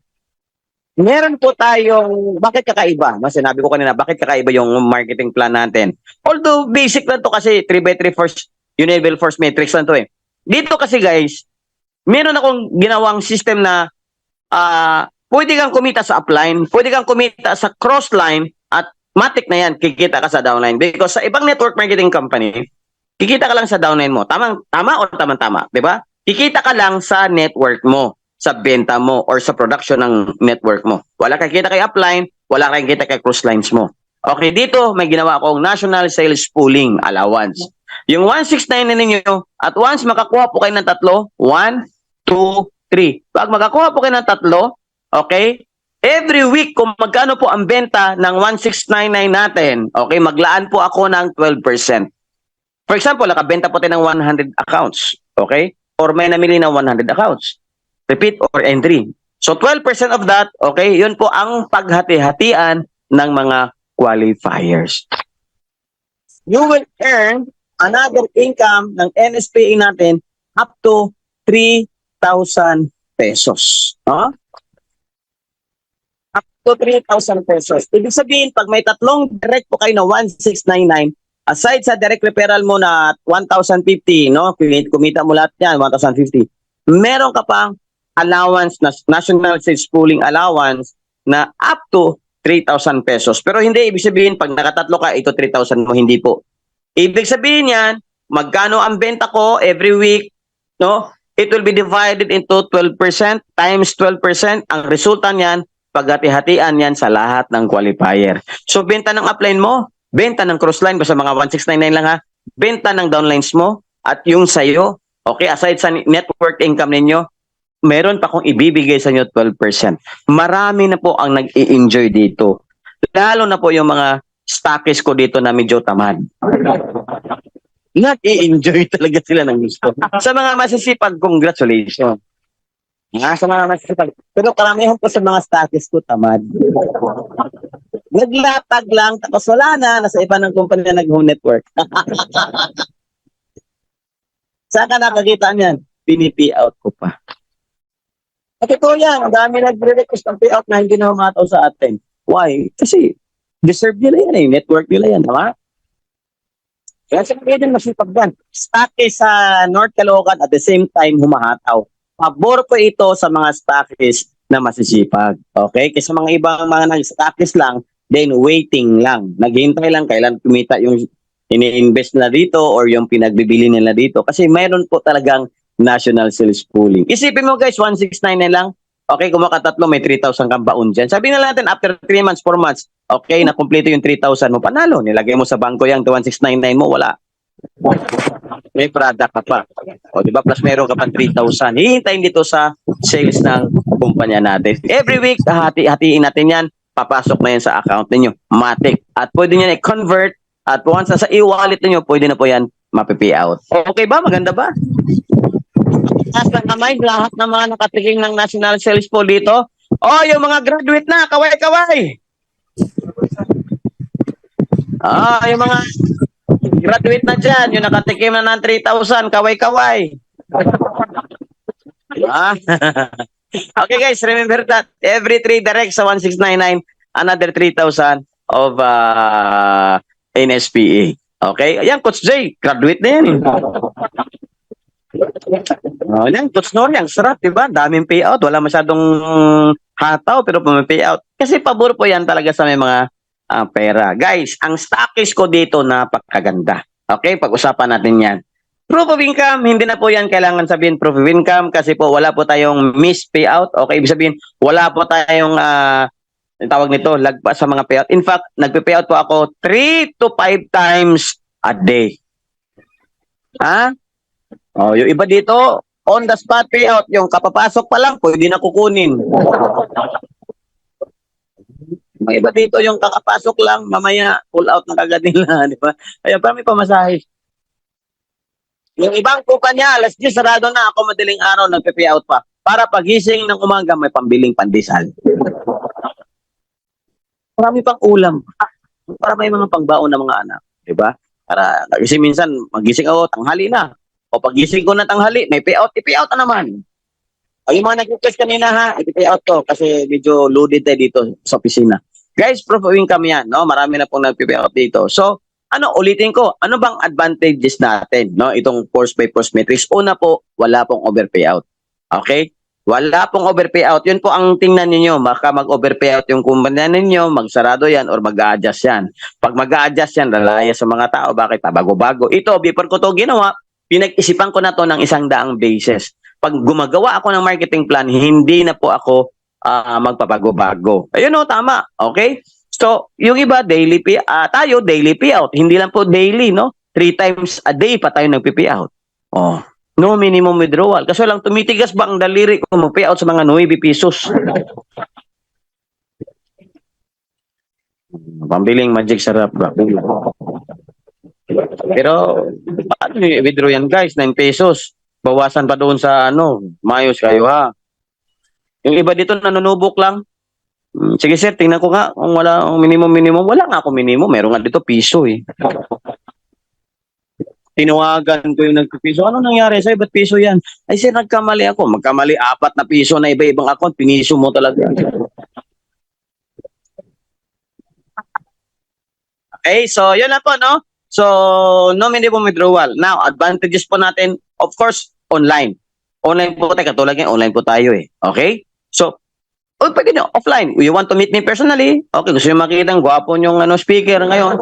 meron po tayong, bakit kakaiba? Sinabi ko kanina, bakit kakaiba yung marketing plan natin? Although, basic lang to kasi 3x3 first, Unilevel Force Matrix lang to eh. Dito kasi guys, meron akong ginawang system na pwede kang kumita sa upline, pwede kang kumita sa crossline, at matik na yan, kikita ka sa downline. Because sa ibang network marketing company, kikita ka lang sa downline mo. Tama o tama, di ba? Kikita ka lang sa network mo, sa benta mo, or sa production ng network mo. Wala kang kita kay upline, wala kang kita kay cross lines mo. Okay, dito may ginawa akong National Sales Pooling Allowance. Yung 169 na ninyo, at once makakuha po kayo ng tatlo, 1, 2, 3. Pag makakuha po kayo ng tatlo, okay, every week kung magkano po ang benta ng 1699 natin, okay, maglaan po ako ng 12%. For example, nakabenta po tayo ng 100 accounts, okay? Or may namili ng 100 accounts. Repeat or entry. So 12% of that, okay, yun po ang paghati-hatian ng mga qualifiers. You will earn another income ng NSPA natin up to 3,000 pesos. Huh? Up to 3,000 pesos. Ibig sabihin, pag may tatlong direct po kayo na 1699, aside sa direct referral mo na 1,050, no? Kumita mo lahat yan, 1,050. Meron ka pang allowance na National Sales Pooling Allowance na up to 3,000 pesos. Pero hindi ibig sabihin pag nakatatlo ka, ito 3,000 mo, hindi po. Ibig sabihin yan, magkano ang benta ko every week, no? It will be divided into 12% times 12%. Ang resulta niyan, paghati-hatian yan sa lahat ng qualifier. So, benta ng upline mo, benta ng crossline, basta mga 1699 lang ha, benta ng downlines mo, at yung sa'yo, okay, aside sa network income ninyo, meron pa kong ibibigay sa inyo 12%. Marami na po ang nag-i-enjoy dito. Lalo na po yung mga stockist ko dito na medyo tamad. Nag-i-enjoy talaga sila ng gusto. Sa mga masisipag, congratulations. Sa mga masisipag. Pero karamihan po sa mga stockist ko tamad. Naglatag lang, tapos wala na, nasa iba ng kumpanya nag-home network. Saan ka nakakita niyan? Pinipi out ko pa. At ito yan, ang dami nagre-request ng payout na hindi na humataw sa atin. Why? Kasi deserve nila yan eh. Network nila yan, tama? Kaya sa mga din masipag yan. Stockist sa North Caloocan at the same time humahataw. Pabor ko ito sa mga stockist na masisipag. Okay? Kasi sa mga ibang mga stockist lang, then waiting lang. Naghihintay lang kailan kumita yung ini-invest na dito or yung pinagbibili nila dito. Kasi mayroon po talagang national sales pooling. Isipin mo guys, 169 na lang. Okay, kung makatatlo, may 3,000 kang baon dyan. Sabi na natin, after 3 months, 4 months, okay, nakumpleto yung 3,000 mo, panalo. Nilagay mo sa bangko yung 1699 mo, wala. May product ka pa. O, di ba? Plus meron ka pang 3,000. Hihintayin dito sa sales ng kumpanya natin. Every week, hati-hatiin natin yan. Papasok na yan sa account ninyo. Matic. At pwede nyo i-convert. At once sa e-wallet ninyo, pwede na po yan mapipay out. Okay ba? Maganda ba? Nasa kamay, lahat ng mga nakatiking ng national sales pool dito. Oh, yung mga graduate na, kaway-kaway. Yung mga graduate na dyan, yung nakatikim na ng 3,000, kaway-kaway. Okay guys, remember that every 3 direct sa 1699, another 3,000 of NSPA. Okay? Ayan, Coach Jay, graduate na yan. Yan, Coach Nori, ang sarap, diba? Daming payout, wala masyadong hataw, pero may payout. Kasi pabor po yan talaga sa may mga pera. Guys, ang stockist ko dito napakaganda. Okay, pag-usapan natin yan. Proof of income, hindi na po yan kailangan sabihin proof of income kasi po wala po tayong miss payout. Okay, ibig sabihin, wala po tayong tawag nito, lagpas sa mga payout. In fact, nagpe-payout po ako 3 to 5 times a day. Yung iba dito, on the spot payout, yung kapapasok pa lang, pwede na kukunin. May iba dito yung kakapasok lang, mamaya pull out na kagad nila, di ba? Kaya pa may pamasahe. Yung ibang kumpanya, alas 10, sarado na ako madaling araw, nagpe-payout pa. Para pagising ng umaga, may pambiling pandesal. Marami pang ulam. Para may mga pangbaon ng mga anak, di ba? Para, kasi minsan, magising ako, tanghali na. O pagising ko na tanghali, may payout, i-payout na naman. Ay, yung mga nag-request kanina ha, i-payout ko kasi medyo loaded tayo dito sa opisina. Guys, proof of income yan, no? Marami na pong nag-payout dito. So, ulitin ko, ano bang advantages natin, no? Itong force by force matrix. Una po, wala pong overpayout. Okay? Wala pong overpayout. Yun po ang tingnan ninyo. Baka mag-overpayout yung kumpanya ninyo, magsarado yan or mag-a-adjust yan. Pag mag-a-adjust yan, lalaya sa mga tao. Bakit? Bago-bago. Ito, before ko to ginawa, pinag-isipan ko na to ng 100 bases. Pag gumagawa ako ng marketing plan, hindi na po ako magpabago-bago. Ayun o, tama. Okay? So, yung iba, tayo, daily payout. Hindi lang po daily, no? 3 times a day pa tayo nagpi-payout. Oh, no minimum withdrawal. Kasi lang tumitigas ba ang daliri ko mag-payout sa mga 9 pesos? Pambiling magic sarap. Pero, paano i-withdraw yan guys? 9 pesos. Bawasan pa doon sa mayos kayo ha. Yung iba dito nanunubok lang. Sige sir, tingnan ko nga kung wala ang minimum. Wala nga ako minimum. Meron nga dito piso eh. Tinawagan ko yung nagpiso. Ano nangyari sa'yo? Ba't piso yan? Ay sir, nagkamali ako. Magkamali 4 na piso na iba-ibang account. Piniso mo talaga. Okay, so yun na po, no? So, no minimum withdrawal. Now, advantages po natin, of course, online. Online po tayo, katulad ngayon, online po tayo eh. Okay? So, pwede nyo, offline. You want to meet me personally? Okay, gusto nyo makita ang gwapo nyong speaker ngayon?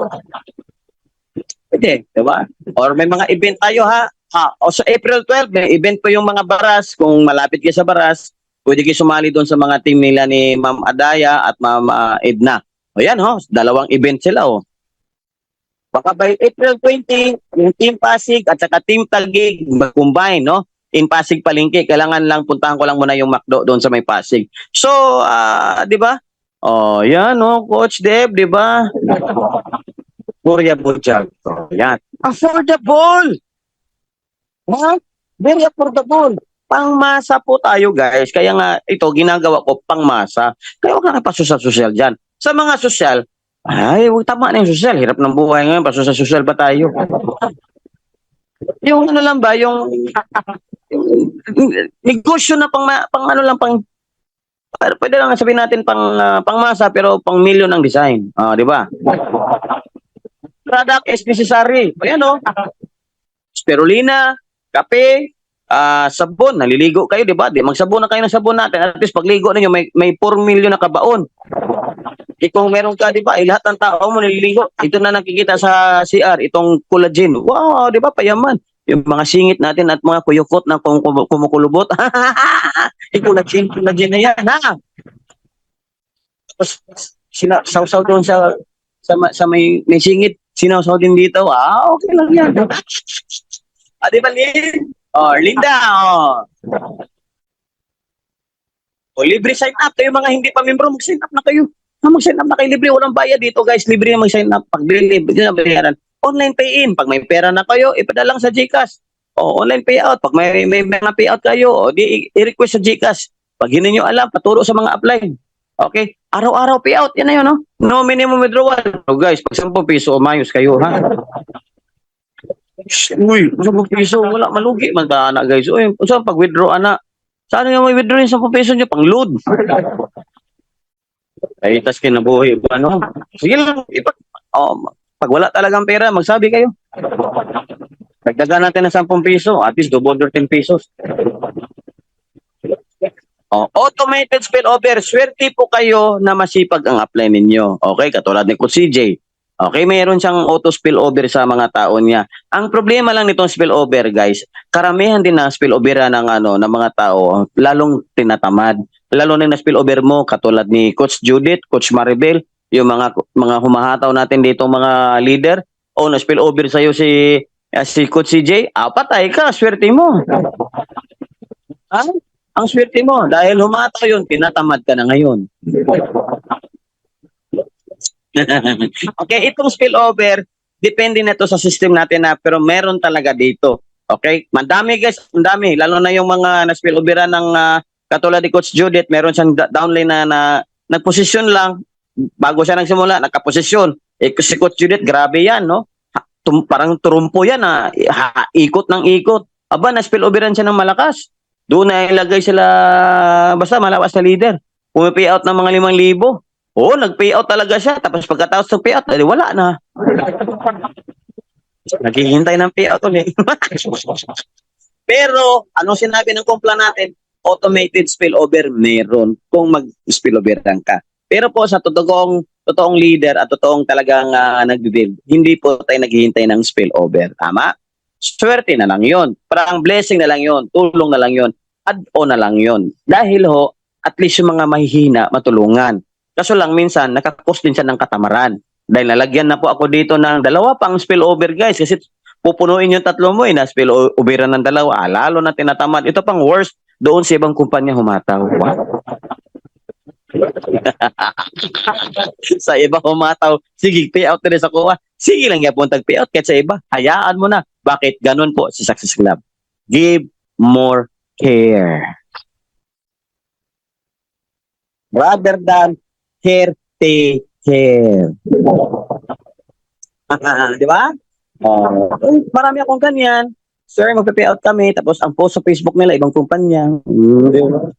Pwede, diba? Or may mga event tayo ha. O sa April 12, may event po yung mga baras. Kung malapit kayo sa baras, pwede kayo sumali doon sa mga team nila ni Ma'am Adaya at Ma'am Edna. O yan ho, 2 event sila oh. Baka by April 20, yung Team Pasig at saka Team Taguig mag-combine, no? In Pasig Palengke, kailangan lang puntahan ko lang muna yung McDo doon sa may Pasig. So, di ba? Oh, yan oh, Coach Deb, di ba? Korea Bujag. Oh, yan. Affordable! Ha? Very affordable. Pangmasa po tayo, guys. Kaya nga, ito, ginagawa ko pangmasa. Kaya huwag na pasosyal-sosyal dyan. Sa mga sosyal, ay, huwag tama na yung sosyal. Hirap ng buhay ngayon, pasosyal-sosyal pa tayo. Yung ano lang ba, yung negosyo na pang ano lang, pwede lang sabihin natin pangmasa, pero pang milyon ang design. Di ba? Product is necessary. Ayan o. Spirulina, kape, sabon, naliligo kayo, di ba? Di magsabon na kayo ng sabon natin. At least pagligo ninyo, may 4 million na kabaon. Kung meron ka, di ba, lahat ng tao mo naliligo. Ito na nakikita sa CR, itong collagen. Wow, di ba, payaman. Yung mga singit natin at mga kuyukot na kumukulubot. Collagen na yan, ha? Tapos, sausaw doon sa may singit. Sinawsaw din dito. Okay lang yan. Di ba, Lynn? Linda, libre sign up. Kayo mga hindi pa membro, mag-sign up na kayo. Mag-sign up na kayo, libre. Walang bayad dito, guys. Libre na mag-sign up. Pag libre na bayaran. Online pay-in. Pag may pera na kayo, ipadala lang sa GCash. Online payout. Pag may mga payout kayo, i-request sa GCash. Pag hindi nyo alam, paturo sa mga upline. Okay? Araw-araw payout. Yan na yun, no? No minimum withdrawal. Guys, pag 10 piso, umayos kayo, ha? Uy, 10 piso, wala, malugi. Magdana, guys. Uy, saan pag-withdraw, anak? Saan yung may withdraw yung 10 peso nyo? Pang load. Ay, tas kinabuhi. Ano? Sige lang. Pag wala talagang pera, magsabi kayo. Dagdagan natin ng 10 piso. At least, double 10 pesos. Automated spillover. Swerte po kayo na masipag ang apply ninyo. Okay, katulad ni Coach CJ. Okay, mayroon siyang auto spillover sa mga tao niya. Ang problema lang nitong spillover, guys, karamihan din na spillover ng mga tao, lalong tinatamad. Lalo na spillover mo katulad ni Coach Judith, Coach Maribel, yung mga humahataw natin dito mga leader, na spillover sa iyo si Coach CJ, patay ka, swerte mo. Ha? Ang swerte mo dahil humataw yun, tinatamad ka na ngayon. Okay, itong spillover, depende na to sa system natin pero meron talaga dito. Okay? Madami guys, madami. Lalo na yung mga na-spilloveran ng katulad ni Coach Judith, meron siyang downline na nagposisyon lang. Bago siya nagsimula, nagkaposisyon. Si Coach Judith, grabe yan, no? Parang turumpo yan, ikot ng ikot. Aba, na-spilloveran siya ng malakas. Doon na ilagay sila, basta malawas na leader. Pumipay-out ng mga 5,000. Nag-payout talaga siya. Tapos pagkatapos ng payout, wala na. Naghihintay ng payout ulit. Pero, ano sinabi ng kumpla natin? Automated spillover meron kung mag-spilloveran ka. Pero po sa totoong leader at totoong talagang nag-build, hindi po tayo naghihintay ng spillover. Tama? Swerte na lang yon. Parang blessing na lang yon. Tulong na lang yon. Add-on na lang yon. Dahil at least yung mga mahihina, matulungan. Kaso lang minsan, nakakos din siya ng katamaran. Dahil nalagyan na po ako dito ng 2 pang spillover, guys. Kasi pupunuin yung 3 mo, na spilloveran ng 2. Lalo na tinatamad. Ito pang worst, doon sa ibang kumpanya humataw. Wow. Sa iba humataw, sige, payout na rin sa kuha. Sige lang yapon tag-payout kahit sa iba. Hayaan mo na. Bakit? Ganun po si Success Club. Give more care. Rather than care, take care. Di ba? Marami akong ganyan. Sir, magpa-payout kami. Tapos ang post sa Facebook nila, ibang kumpanya. Di ba?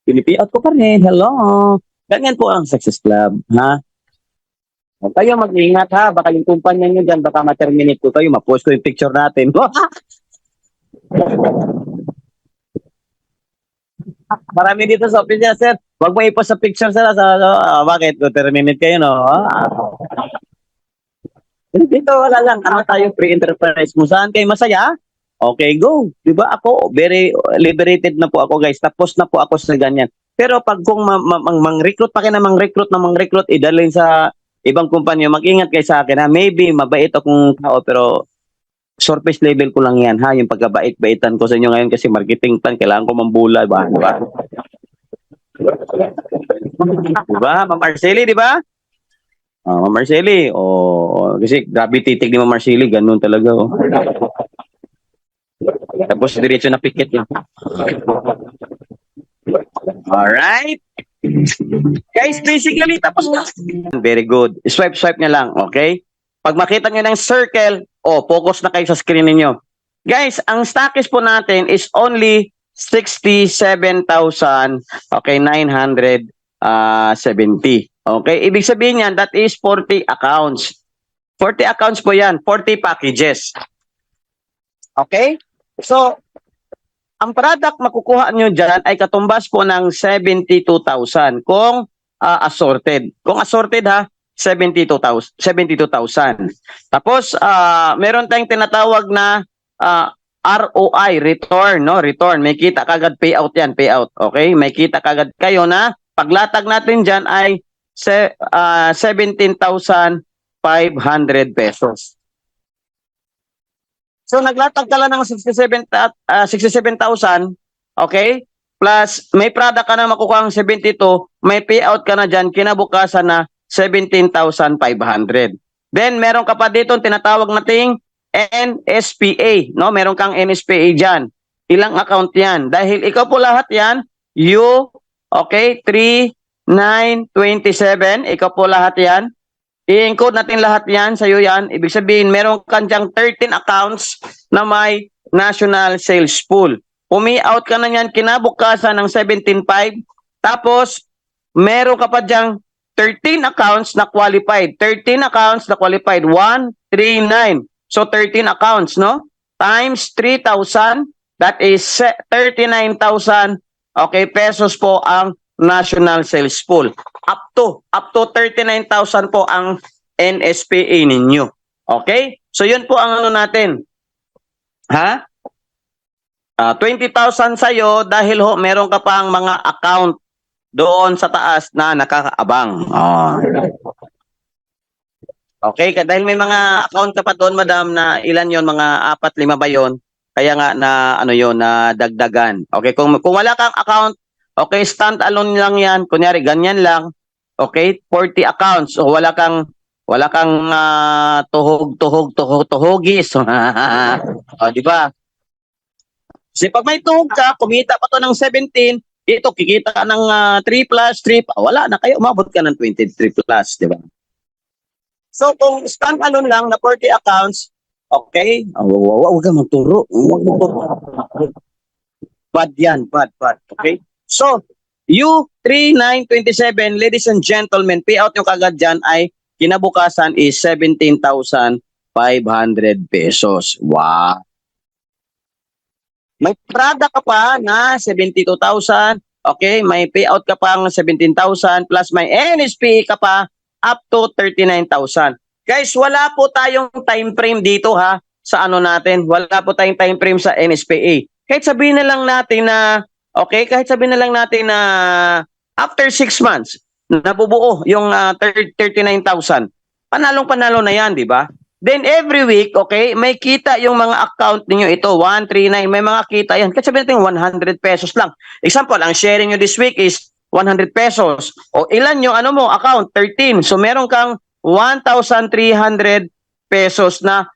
Pinipayout ko pa rin. Hello. Ganyan po ang Success Club. Ha? Kayo mag-ingat ha. Baka yung kumpanya nyo dyan, baka ma-terminate ko kayo. Ma-post ko yung picture natin. Marami dito sa office niya, sir. Huwag mo ipost sa picture, sir. Bakit? Terminate kayo, no? Dito, wala lang. Ano tayo, pre-enterprise mo? Saan kayo masaya? Okay, go. Diba ako, very liberated na po ako, guys. Tapos na po ako sa ganyan. Pero pag kung mang-recruit pa kayo na mang-recruit, idalhin sa ibang kumpanya, mag-ingat kayo sa akin, ha? Maybe, mabait akong tao, pero surface level ko lang yan, ha? Yung pagkabait-baitan ko sa inyo ngayon kasi marketing plan, kailangan ko mambula, ba? Diba? Diba, Ma'am Marceli, di ba? Ma'am Marceli, kasi grabe titig ni Ma'am Marceli, ganun talaga, oh. Tapos diretso na pikit yun. Alright. Guys, basically, tapos na. Very good. Swipe niya lang, okay? Pag makita nyo ng circle, focus na kayo sa screen niyo. Guys, ang stockist po natin is only 67,000, okay, 970. Okay, ibig sabihin yan, that is 40 accounts. 40 accounts po yan, 40 packages. Okay? So, ang product makukuha nyo dyan ay katumbas po ng 72,000 kung assorted. Kung assorted ha, 72,000. Tapos, meron tayong tinatawag na ROI, return, no? Return. May kita kagad payout yan, payout. Okay? May kita kagad kayo na paglatag natin dyan ay 17,500 pesos. So naglatag ka lang ng 67,000, okay? Plus may product ka na makukuha ng 72, may payout ka na diyan kinabukasan na 17,500. Then meron ka pa dito tinatawag nating NSPA, no? Meron kang NSPA diyan. Ilang account 'yan? Dahil ikaw po lahat 'yan, okay, 3927, ikaw po lahat 'yan. I-encode natin lahat yan, sa'yo yan. Ibig sabihin, meron kang diyang 13 accounts na may national sales pool. Umi-out ka na yan kinabukasan ng 17.5. Tapos, meron ka pa diyang 13 accounts na qualified. 13 accounts na qualified. 139. So, 13 accounts, no? Times 3,000. That is 39,000 okay, pesos po ang national sales pool. Up to 39,000 po ang NSPA ninyo. Okay? So yun po ang ano natin. Ha? 20,000 sa'yo dahil meron ka pang mga account doon sa taas na nakakaabang. Okay? Dahil may mga account ka pa doon, madam, na ilan yon, mga 4-5 ba yon? Kaya nga na ano yon, na dagdagan. Okay? Kung wala kang account, okay, stand alone lang yan. Kunyari, ganyan lang. Okay, 40 accounts. So, wala kang tuhog-tuhogis. Di ba? Kasi pag may tuhog ka, kumita pa to ng 17, ito, kikita ka ng 3 plus, 3, wala na kayo, umabot ka ng 23 plus, di ba? So, kung stand alone lang na 40 accounts, okay, huwag ka magturo. Bad yan, bad. Okay? So, you 3927, ladies and gentlemen, payout nyo kagad dyan ay kinabukasan is 17,500 pesos. Wow! May product ka pa na 72,000, okay? May payout ka pang 17,000 plus may NSP ka pa up to 39,000. Guys, wala po tayong time frame dito ha sa ano natin. Wala po tayong time frame sa NSPA. Kahit sabihin na lang natin na after 6 months, nabubuo yung 39,000. Panalong-panalo na yan, di ba? Then every week, okay, may kita yung mga account niyo ito, 139, may mga kita yan. Kahit sabihin natin 100 pesos lang. Example, ang sharing nyo this week is 100 pesos. O ilan yung account? 13. So meron kang 1,300 pesos na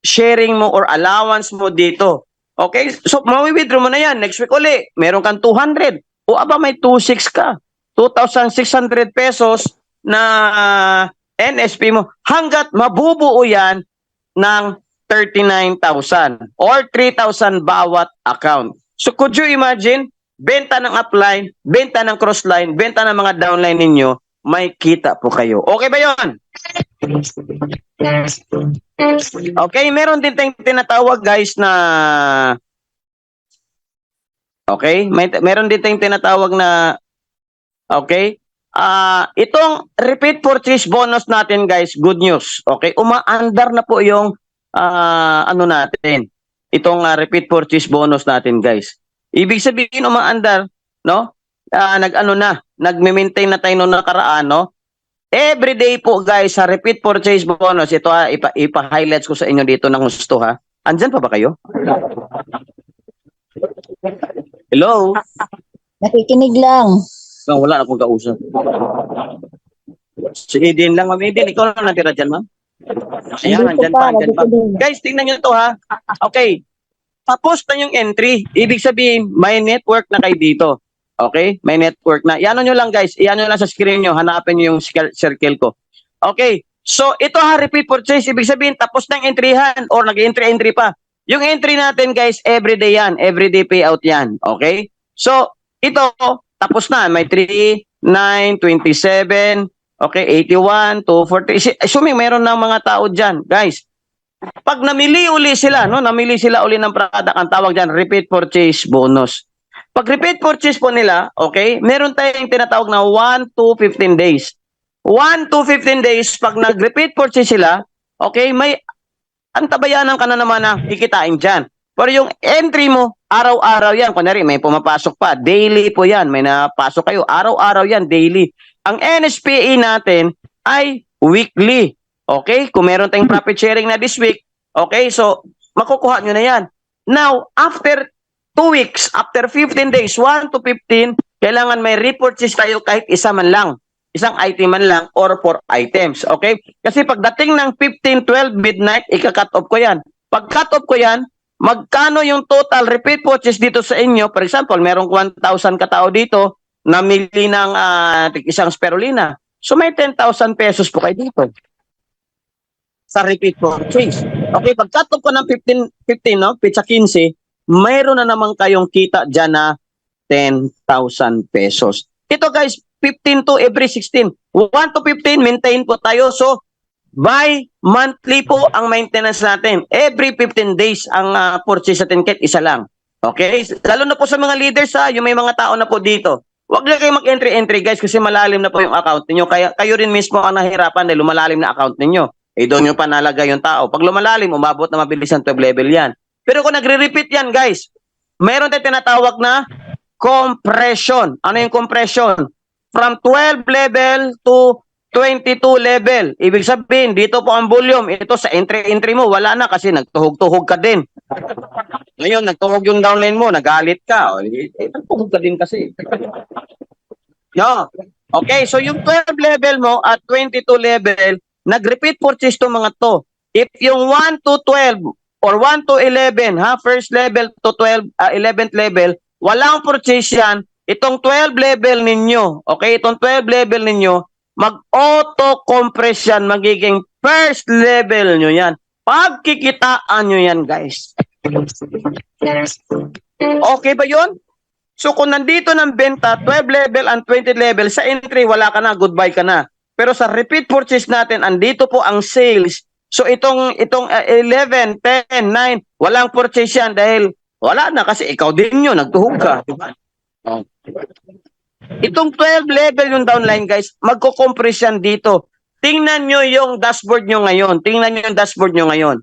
sharing mo or allowance mo dito. Okay? So, mawi-withdraw mo na yan. Next week uli, meron kang 200. O aba, may 2,600 ka. 2,600 pesos na NSP mo. Hanggat mabubuo yan ng 39,000 or 3,000 bawat account. So, could you imagine? Benta ng upline, benta ng crossline, benta ng mga downline ninyo, may kita po kayo. Okay ba yon? Okay, meron din tayong tinatawag guys na meron din tayong tinatawag na itong repeat purchase bonus natin guys, good news. Okay, umaandar na po yung natin. Itong repeat purchase bonus natin guys. Ibig sabihin umaandar, no? Nagme-maintain na tayo noong nakaraan, no? Every day po guys, sa repeat purchase bonus, ito ipa-highlights ko sa inyo dito ng gusto ha. Andyan pa ba kayo? Hello? Nakikinig lang. No, wala na akong kausap. Si Eden lang, Ma'am Eden. Ikaw lang natira dyan, Ma'am. Ayan, Dito andyan pa, pa, andyan pa. nandito din. Guys, tingnan nyo to ha. Okay. Tapos na yung entry. Ibig sabihin, may network na kayo dito. Okay? May network na. Iano nyo lang guys. Iano nyo lang sa screen nyo. Hanapin nyo yung circle ko. Okay. So, ito ha, repeat purchase. Ibig sabihin, tapos na yung entryhan or nag-entry pa. Yung entry natin guys, everyday yan. Everyday payout yan. Okay? So, ito, tapos na. May 3, 9, 27, okay, 81, 240. Assuming meron ng mga tao dyan. Guys, pag namili uli sila, no, namili sila uli ng product, ang tawag dyan, repeat purchase bonus. Pag repeat purchase po nila, okay, meron tayong tinatawag na 1 to 15 days. 1 to 15 days, pag nag-repeat purchase sila, okay, may antabayanan ka na naman na kikitain dyan. Pero yung entry mo, araw-araw yan. Kunwari, may pumapasok pa. Daily po yan. May napasok kayo. Araw-araw yan, daily. Ang NSPE natin ay weekly. Okay? Kung meron tayong profit sharing na this week, okay? So, makukuha nyo na yan. Now, after 2 weeks, after 15 days, 1 to 15, kailangan may repurchase tayo kahit isa man lang. Isang item man lang or 4 items. Okay? Kasi pagdating ng 15, 12 midnight, ika-cut off ko yan. Pag cut off ko yan, magkano yung total repeat purchase dito sa inyo? For example, merong 1,000 katao dito, namili ng isang spirulina. So may 10,000 pesos po kayo dito sa repeat purchase. Okay, pag cut off ko ng 15, no? Pizza 15, mayroon na naman kayong kita dyan na 10,000 pesos. Ito guys, 15 to every 16. 1 to 15, maintain po tayo. So, by monthly po ang maintenance natin. Every 15 days ang purchase natin kahit isa lang. Okay? Lalo na po sa mga leaders yung may mga tao na po dito. Huwag na kayo mag-entry guys kasi malalim na po yung account niyo. Kaya kayo rin mismo ang nahihirapan dahil lumalalim na account niyo. Doon nyo pa nalagay yung tao. Pag lumalalim, umabot na mabilis ang 12 level yan. Pero kung nagre-repeat yan guys, mayroon tayong tinatawag na compression. Ano yung compression? From 12 level to 22 level. Ibig sabihin, dito po ang volume. Ito sa entry mo, wala na kasi nagtuhog-tuhog ka din. Ngayon, nagtuhog yung downline mo, nagalit ka. Nagtuhog ka din kasi. No. Okay, so yung 12 level mo at 22 level, nag-repeat purchase to mga to. If yung 1 to 12 or 1 to 11, first level to 11th level, walang purchase yan, itong 12 level ninyo, okay, itong 12 level ninyo, mag-auto-compress yan, magiging first level nyo yan. Pagkikitaan nyo yan, guys. Okay ba yun? So kung nandito ng benta, 12 level and 20 level, sa entry, wala ka na, goodbye ka na. Pero sa repeat purchase natin, andito po ang sales. So itong 11, 10, 9, walang purchase yan dahil wala na kasi ikaw din yun, nagtuhog ka. Diba? Oh. Itong 12 level yung downline guys, magko-compress yan dito. Tingnan nyo yung dashboard nyo ngayon. Tingnan nyo yung dashboard nyo ngayon.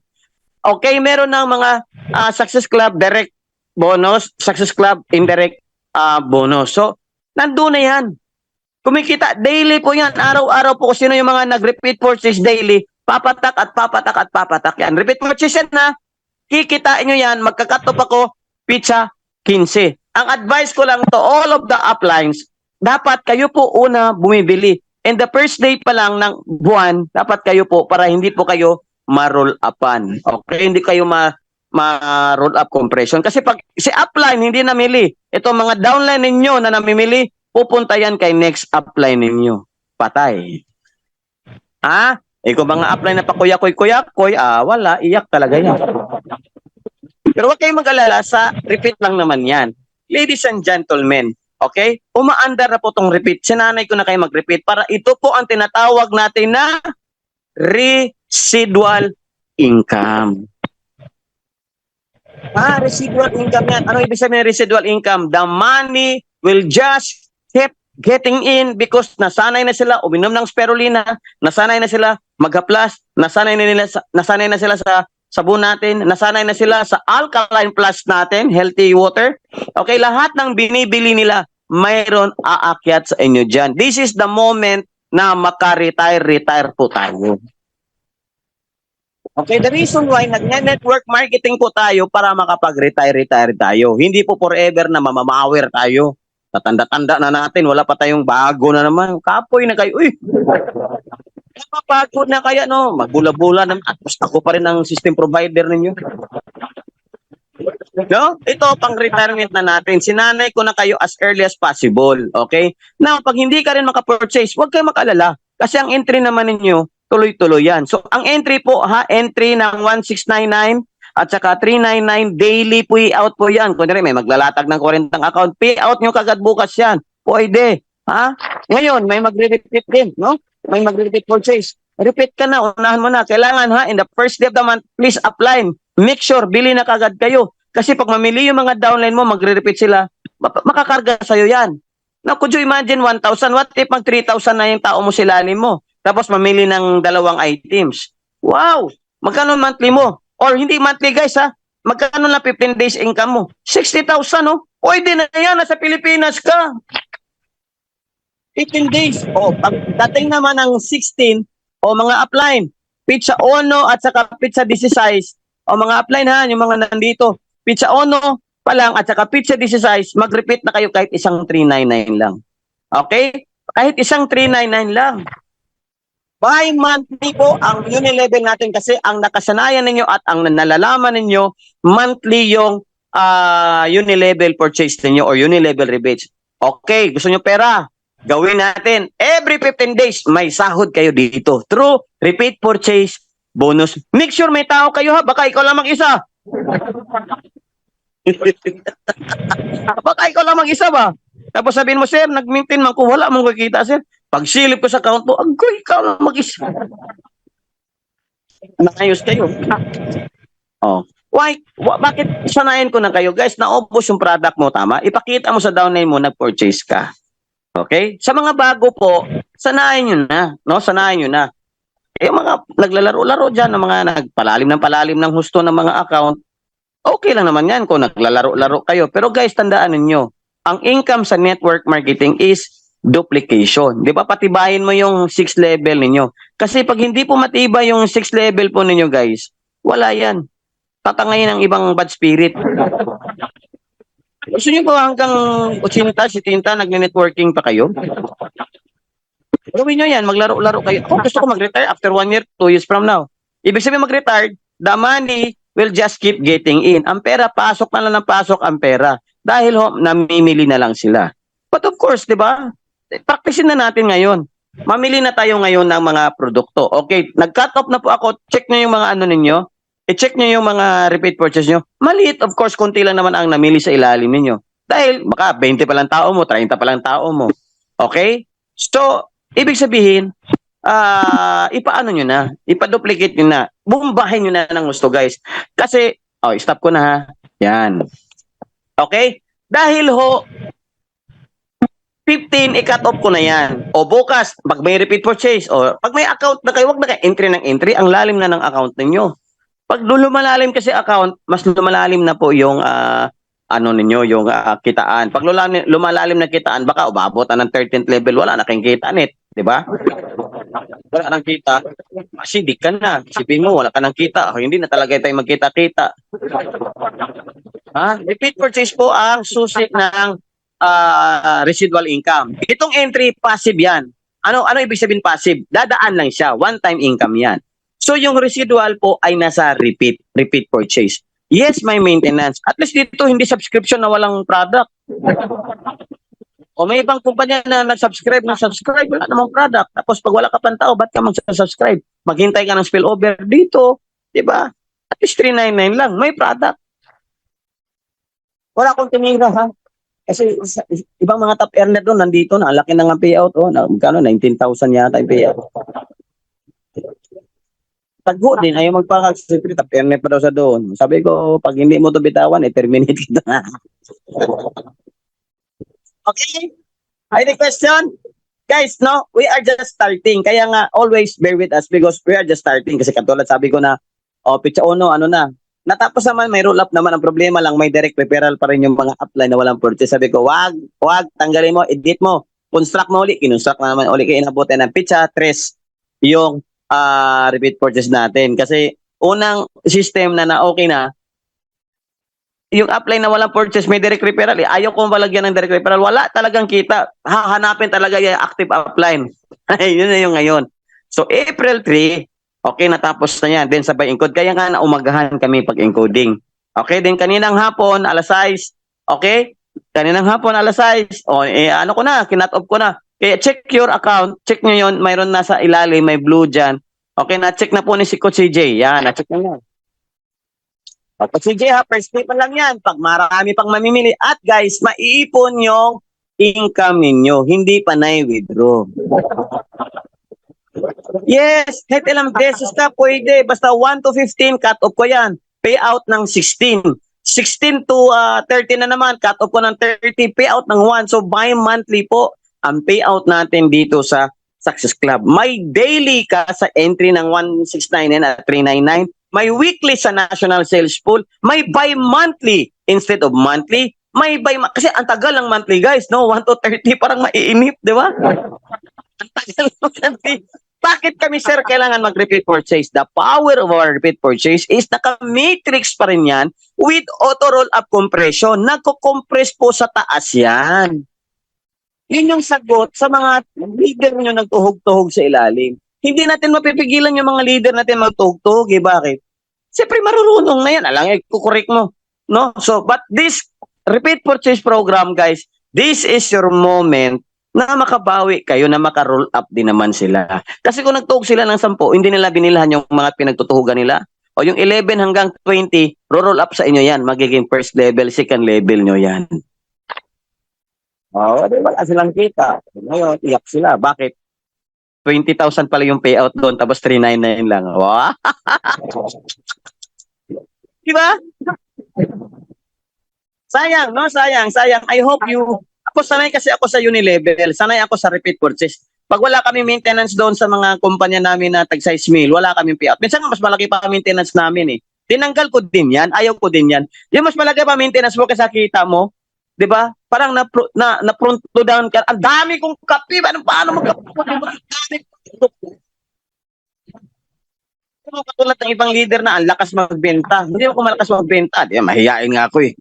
Okay, meron ng mga Success Club direct bonus, Success Club indirect bonus. So, nandun na yan. Kumikita, daily po yan. Araw-araw po kung sino yung mga nag-repeat purchase daily, papatak at papatak at papatak yan. Repeat purchase yan na, kikitain nyo yan, magkakatop ako, pizza 15. Ang advice ko lang to all of the uplines, dapat kayo po una bumibili. And the first day pa lang ng buwan, dapat kayo po para hindi po kayo ma-roll upan. Okay, hindi kayo ma-roll up compression. Kasi pag si upline hindi namili, itong mga downline ninyo na namimili, pupunta yan kay next upline ninyo. Patay. Kung mga upline na pakuya-kuy-kuya-kuy, wala, iyak talaga yan. Pero huwag kayong mag-alala, sa repeat lang naman yan. Ladies and gentlemen, okay? Umaandar na po itong repeat. Sinanay ko na kayo mag-repeat para ito po ang tinatawag natin na residual income. Residual income yan. Ano ibig sabihin ng residual income? The money will just keep getting in because nasanay na sila uminom ng spirulina, nasanay na sila mag-haplas, nasanay na sila sa sabon natin, nasanay na sila sa alkaline plus natin, healthy water. Okay, lahat ng binibili nila, mayroon aakyat sa inyo dyan. This is the moment na maka-retire po tayo. Okay, the reason why nag-network marketing po tayo para makapag-retire tayo. Hindi po forever na mamamawer tayo. tatanda-tanda na natin, wala pa tayong bago na naman. Kapoy na kayo, uy! Napapagod na kaya, no? Magbula-bula na, at basta ako pa rin ang system provider ninyo. No? Ito, pang-retirement na natin. Sinanay ko na kayo as early as possible. Okay? Now, pag hindi ka rin makapurchase, huwag kayo makalala. Kasi ang entry naman ninyo, tuloy-tuloy yan. So, ang entry po, entry ng 1699 at saka 399, daily payout po yan. Kung may maglalatag ng 40 account, payout nyo kagad bukas yan. Pwede. Ha? Ngayon, may magre-repeat din, no? May magre-repeat purchase. Repeat ka na, unahan mo na. Kailangan in the first day of the month, please apply. Make sure, bili na kagad kayo. Kasi pag mamili yung mga downline mo, magre-repeat sila, makakarga sa'yo yan. Now, could you imagine 1,000? What if mag 3,000 na yung tao mo silalim mo? Tapos mamili ng 2 items. Wow! Magkano monthly mo? Or hindi monthly guys magkano na 15 days income mo? 60,000 no? Pwede na yan, nasa Pilipinas ka. 15 days. Pagdating naman ng 16, mga upline, pizza Ono at saka pizza 16, mga upline yung mga nandito, pizza Ono pa lang at saka pizza 16, mag-repeat na kayo kahit isang 399 lang. Okay? Kahit isang 399 lang. By monthly po ang unilevel natin kasi ang nakasanayan ninyo at ang nalalaman ninyo, monthly yung unilevel purchase ninyo or unilevel rebates. Okay, gusto nyo pera? Gawin natin. Every 15 days, may sahod kayo dito. Through repeat purchase bonus. Make sure may tao kayo baka ikaw lang mag-isa. Baka ikaw lang mag-isa ba? Tapos sabihin mo, sir, nag-maintain man ko, wala mong kikita, sir. Pag silip ko sa account mo, agoy, ikaw lang mag-isa. Nakayos kayo. Bakit sanayin ko na kayo? Guys, naubos yung product mo, tama? Ipakita mo sa downline mo, nag-purchase ka. Okay? Sa mga bago po, sanayin nyo na. No? Sanayin nyo na. Yung mga naglalaro-laro dyan, ng mga nagpalalim ng husto ng mga account, okay lang naman yan kung naglalaro-laro kayo. Pero guys, tandaan ninyo, ang income sa network marketing is duplication. Di ba? Patibayin mo yung 6 level ninyo. Kasi pag hindi po matibay yung 6 level po ninyo, guys, wala yan. Tatangayin ang ibang bad spirit. Gusto nyo po hanggang 80, 70, nagne-networking pa kayo? Gawin nyo yan, maglaro-laro kayo. Ako gusto ko mag-retire after 1 year, 2 years from now. Ibig sabihin mag-retire, the money will just keep getting in. Ang pera, pasok na lang ng pasok ang pera. Dahil namimili na lang sila. But of course, di ba? Practicein na natin ngayon. Mamili na tayo ngayon ng mga produkto. Okay, nag-cut off na po ako. Check nyo yung mga ano ninyo. I-check nyo yung mga repeat purchase nyo. Maliit, of course, konti lang naman ang namili sa ilalim ninyo. Dahil baka 20 pa lang tao mo, 30 pa lang tao mo. Okay? So, ibig sabihin, ipaano nyo na, ipaduplicate nyo na, bumbahin nyo na ng gusto, guys. Kasi, stop ko na Yan. Okay? Dahil 15, i-cut off ko na yan. O bukas, pag may repeat purchase, o pag may account na kayo, wag na kayo entry ng entry, ang lalim na ng account ninyo. Pag lumalalim kasi account, mas lumalalim na po yung ninyo, yung kitaan. Pag lumalalim na kitaan, baka umabot na ng 13th level, wala na kayong kita net, di ba? Wala nang kita, masidik ka na. Isipin mo, wala ka nang kita. Hindi na talaga tayo magkita-kita. Repeat purchase po ang susi ng residual income. Itong entry, passive yan. Ano ibig sabihin passive? Dadaan lang siya. One-time income yan. So yung residual po ay nasa repeat purchase. Yes, may maintenance. At least dito hindi subscription na walang product. O may ibang kumpanya na nag-subscribe, wala namang product. Tapos pag wala ka pang tao, ba't ka mag-subscribe? Maghintay ka ng spillover dito. Diba? At least 399 lang. May product. Wala akong tinira Kasi ibang mga top earner doon, nandito na, laki na nga payout. Magkano? 19,000 yata yung payout. Tagbo din, ayaw magpaka-secret, top earner pa daw sa doon. Sabi ko, pag hindi mo to bitawan, terminate kita. Okay? Any question? Guys, no, we are just starting. Kaya nga, always bear with us because we are just starting. Kasi katulad sabi ko na, pizza Ono, natapos naman, may roll-up naman. Ang problema lang, may direct referral pa rin yung mga upline na walang purchase. Sabi ko, wag, tanggalin mo, edit mo, construct mo ulit, kinonstruct na naman ulit, kaya inabutin ng pizza, tres, yung repeat purchase natin. Kasi, unang system na okay na, yung upline na walang purchase, may direct referral. Ayaw kong malagyan ng direct referral. Wala talagang kita. Hahanapin talaga yung active upline. Yun na yung ngayon. So, April 3, okay, natapos na yan. Then, sabay encode. Kaya nga naumagahan kami pag encoding. Okay, then kaninang hapon, alas 6. Okay? Kaninang hapon, alas 6. O, ano ko na, kinat off ko na. Kaya check your account. Check nyo yun. Mayroon nasa ilalim, may blue dyan. Okay, na-check na po ni si Coach CJ. Yan, na-check na yan. Pag CJ ha, first pay pa lang yan. Pag marami pang mamimili. At guys, maiipon yung income ninyo. Hindi pa na-withdraw. Yes, kahit ilang beses ka pwede. Basta 1 to 15, cut off ko yan. Payout ng 16. 16 to 30 na naman, cut off ko ng 30, payout ng 1. So, bi-monthly po ang payout natin dito sa Success Club. May daily ka sa entry ng 1699 at 399. May weekly sa National Sales Pool. May bi-monthly instead of monthly. May kasi ang tagal ng monthly guys, no? 1 to 30 parang maiinip, di ba? Ang tagal ng monthly. Bakit kami, sir, kailangan mag-repeat purchase? The power of our repeat purchase is naka-matrix pa rin yan with auto roll-up compression. Nagko-compress po sa taas yan. Yun yung sagot sa mga leader nyo nagtuhog-tuhog sa ilalim. Hindi natin mapipigilan yung mga leader natin magtuhog-tuhog. Bakit? Siyempre, marurunong na yan. Alang, kukorek mo. No? So, but this repeat purchase program, guys, this is your moment na makabawi kayo, na maka-roll up din naman sila. Kasi kung nagtuhog sila ng 10, hindi nila binilhan yung mga pinagtutuhugan nila. O yung 11 hanggang 20, roll up sa inyo yan. Magiging first level, second level nyo yan. O, di ba? Silang kita. Ngayon, iyak sila. Bakit? 20,000 pala yung payout doon, tapos 399 lang. Wow! Di ba? Sayang, no? Sayang. I hope you... Ako sanay kasi ako sa Unilevel. Sanay ako sa repeat purchase. Pag wala kami maintenance doon sa mga kumpanya namin na tag-size meal, wala kaming payout. Minsan nga mas malaki pa maintenance namin eh. Tinanggal ko din yan. Ayaw ko din yan. Yung mas malaki pa maintenance mo kasi kita mo, di ba? Parang na-front to down ka. Ang dami kong kape. Paano magkape? Katulad ng ibang leader na ang lakas magbenta. Hindi ako malakas magbenta. Di, mahihain nga ako eh.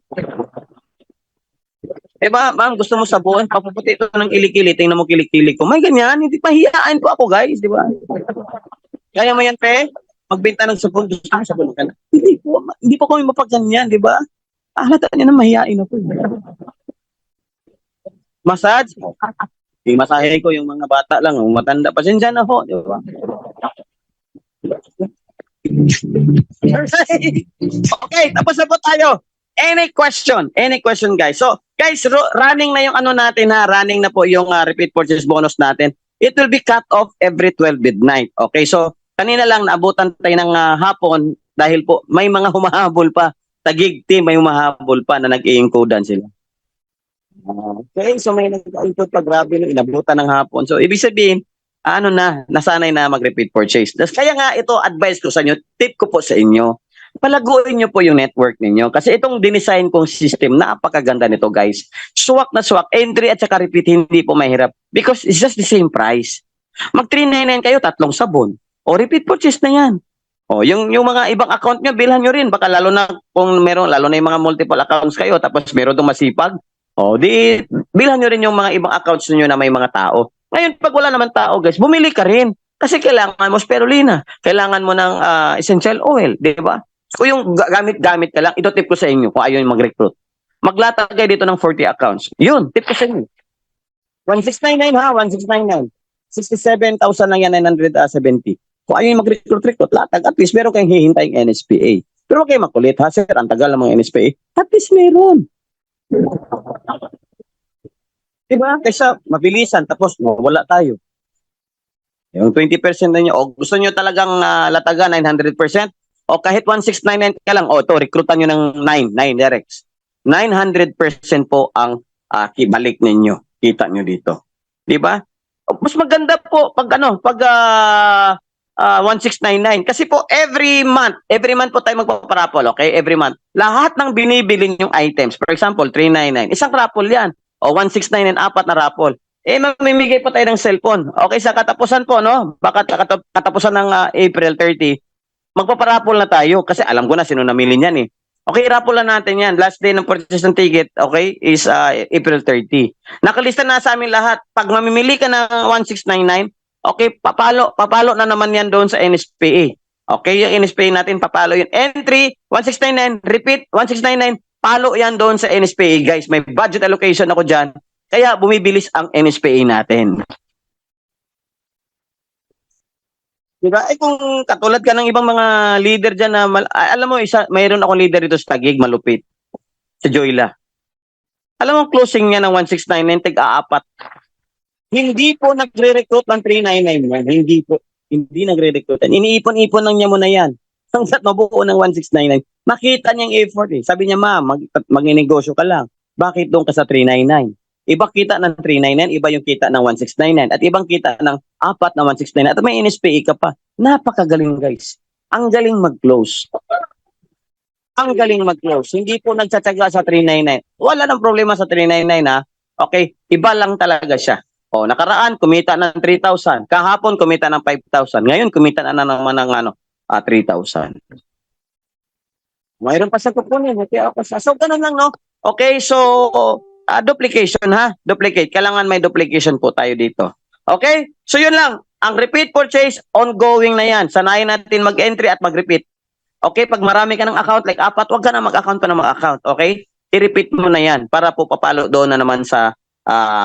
Ba, ma'am, gusto mo sabuan? Papuputi ito ng kilikili. Tingnan mo kilikili ko. May ganyan. Hindi pahihain po ako, guys. Di ba? Kaya mo yan, pe? Magbenta ng sabon. Gusto mo sabon ka na? Hindi po kami mapagganyan, di ba? Halata niya na mahihain ako. Massage? Masahe ko yung mga bata lang. Matanda. Pasensya na po. Di ba? Okay, tapos na po tayo. Any question? Any question, guys? So, guys, running na yung ano natin ha. Running na po yung repeat purchase bonus natin. It will be cut off every 12 midnight. Okay, so kanina lang naabutan tayo ng hapon dahil po may mga humahabol pa. Tagig team, may humahabol pa na nag-i-encodean sila. Okay, so may nag-input pa, grabe, inabutan ng hapon. So, ibig sabihin, nasanay na mag-repeat purchase. Kaya nga, ito, advice ko sa inyo, tip ko po sa inyo, palaguin nyo po yung network ninyo. Kasi itong dinesign kong system, napakaganda nito, guys. Swak na swak, entry at saka repeat, hindi po mahirap. Because it's just the same price. Mag 399 kayo, 3 sabon. O repeat purchase na yan. O yung mga ibang account nyo, bilhan nyo rin. Baka lalo na kung meron, lalo na yung mga multiple accounts kayo, tapos meron itong masipag. O di, bilhan nyo rin yung mga ibang accounts nyo na may mga tao. Ngayon, pag wala naman tao, guys, bumili ka rin. Kasi kailangan mo spirulina. Kailangan mo ng essential oil, di ba? Kung yung gamit-gamit ka lang, ito tip ko sa inyo kung ayaw yung mag-recruit. Maglatag kayo dito ng 40 accounts. Yun, tip ko sa inyo. 1699 ha, 1699. 67,000 lang yan, 970. Kung ayaw yung mag-recruit, latag. At least meron kayong hihintay ng NSPA. Pero kayo makulit ha, sir, ang tagal ng mga NSPA. At least meron. Diba? Kaysa mabilisan, tapos wala tayo. Yung 20% na nyo, o gusto nyo talagang latagan 900%, o kahit 1699 ka lang, o ito, recruitan nyo ng 9 directs. 900% po ang balik ninyo. Kita nyo dito. Diba? Mas maganda po pag 1699. Kasi po every month po tayo magpaparapol, okay? Every month. Lahat ng binibili yung items, for example, 399, isang raffle yan. O 1699, 4 na raffle. Mamimigay pa tayo ng cellphone. Okay, sa katapusan po, no? Baka katapusan ng April 30, magpaparapol na tayo kasi alam ko na sino namili niyan eh. Okay, rapulan natin yan. Last day ng purchase ng ticket, okay, is April 30. Nakalista na sa amin lahat. Pag mamimili ka ng 1699, okay, papalo na naman yan doon sa NSPA. Okay, yung NSPA natin, papalo yun. Entry, 1699, repeat, 1699, palo yan doon sa NSPA. Guys, may budget allocation ako dyan. Kaya bumibilis ang NSPA natin. Diba? Eh kung katulad ka ng ibang mga leader dyan na, alam mo, mayroon akong leader dito sa Taguig, malupit. Si Joyla. Alam mo, closing niya ng 1699, tig-aapat. Hindi po nagre-recruit ng 399 yan. Hindi po. Hindi nagre-recruit. Iniipon-ipon lang niya muna yan. Hanggat mabuo ng 1699, makita niyang effort eh. Sabi niya, ma'am, mag-negosyo ka lang. Bakit doon ka sa 399? Iba kita ng 399, iba yung kita ng 1699. At ibang kita ng apat na 1699. At may NSPA ka pa. Napakagaling guys. Ang galing mag-close. Ang galing mag-close. Hindi po nagtsatsaga sa 399. Wala nang problema sa 399 ha. Okay, iba lang talaga siya. O, nakaraan, kumita ng 3,000. Kahapon, kumita ng 5,000. Ngayon, kumita na naman ng 3,000. Mayroon pa sa kukunin. Okay, ako sa. So, ganun lang, no? Okay, so, duplication, ha? Duplicate. Kailangan may duplication po tayo dito. Okay? So, yun lang. Ang repeat purchase, ongoing na yan. Sanayin natin mag-entry at mag-repeat. Okay, pag marami ka ng account, like apat, wag ka na mag-account pa ng mag-account, okay? I-repeat mo na yan para po papalo doon na naman sa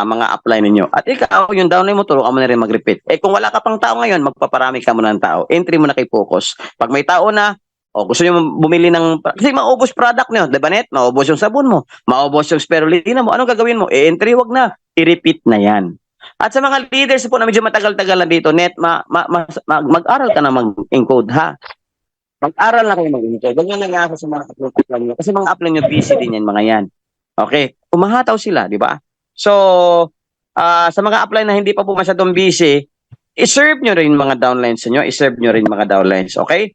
mga apply ninyo. At ikaw, yung downline mo, turuan mo na rin mag-repeat. Eh kung wala ka pang tao ngayon, magpaparami ka muna ng tao. Entry mo na kay Focus. Pag may tao na, o gusto nyo bumili ng, kasi maubos product nyo, di ba net? Maubos yung sabon mo, maubos yung spirulina mo, anong gagawin mo? E-entry, wag na. I-repeat na yan. At sa mga leaders po na medyo matagal-tagal na dito, net, mag-aral ka na mag-encode, ha? Mag-aral na kayo mag-encode. Huwag nyo nangyasa sa mga apply nyo. Kasi mga apply nyo, busy din yan, mga yan. Okay? Umahataw sila, di ba? So, sa mga apply na hindi pa po masyadong busy, i-serve nyo rin mga downlines nyo, i-serve nyo rin mga downlines, okay?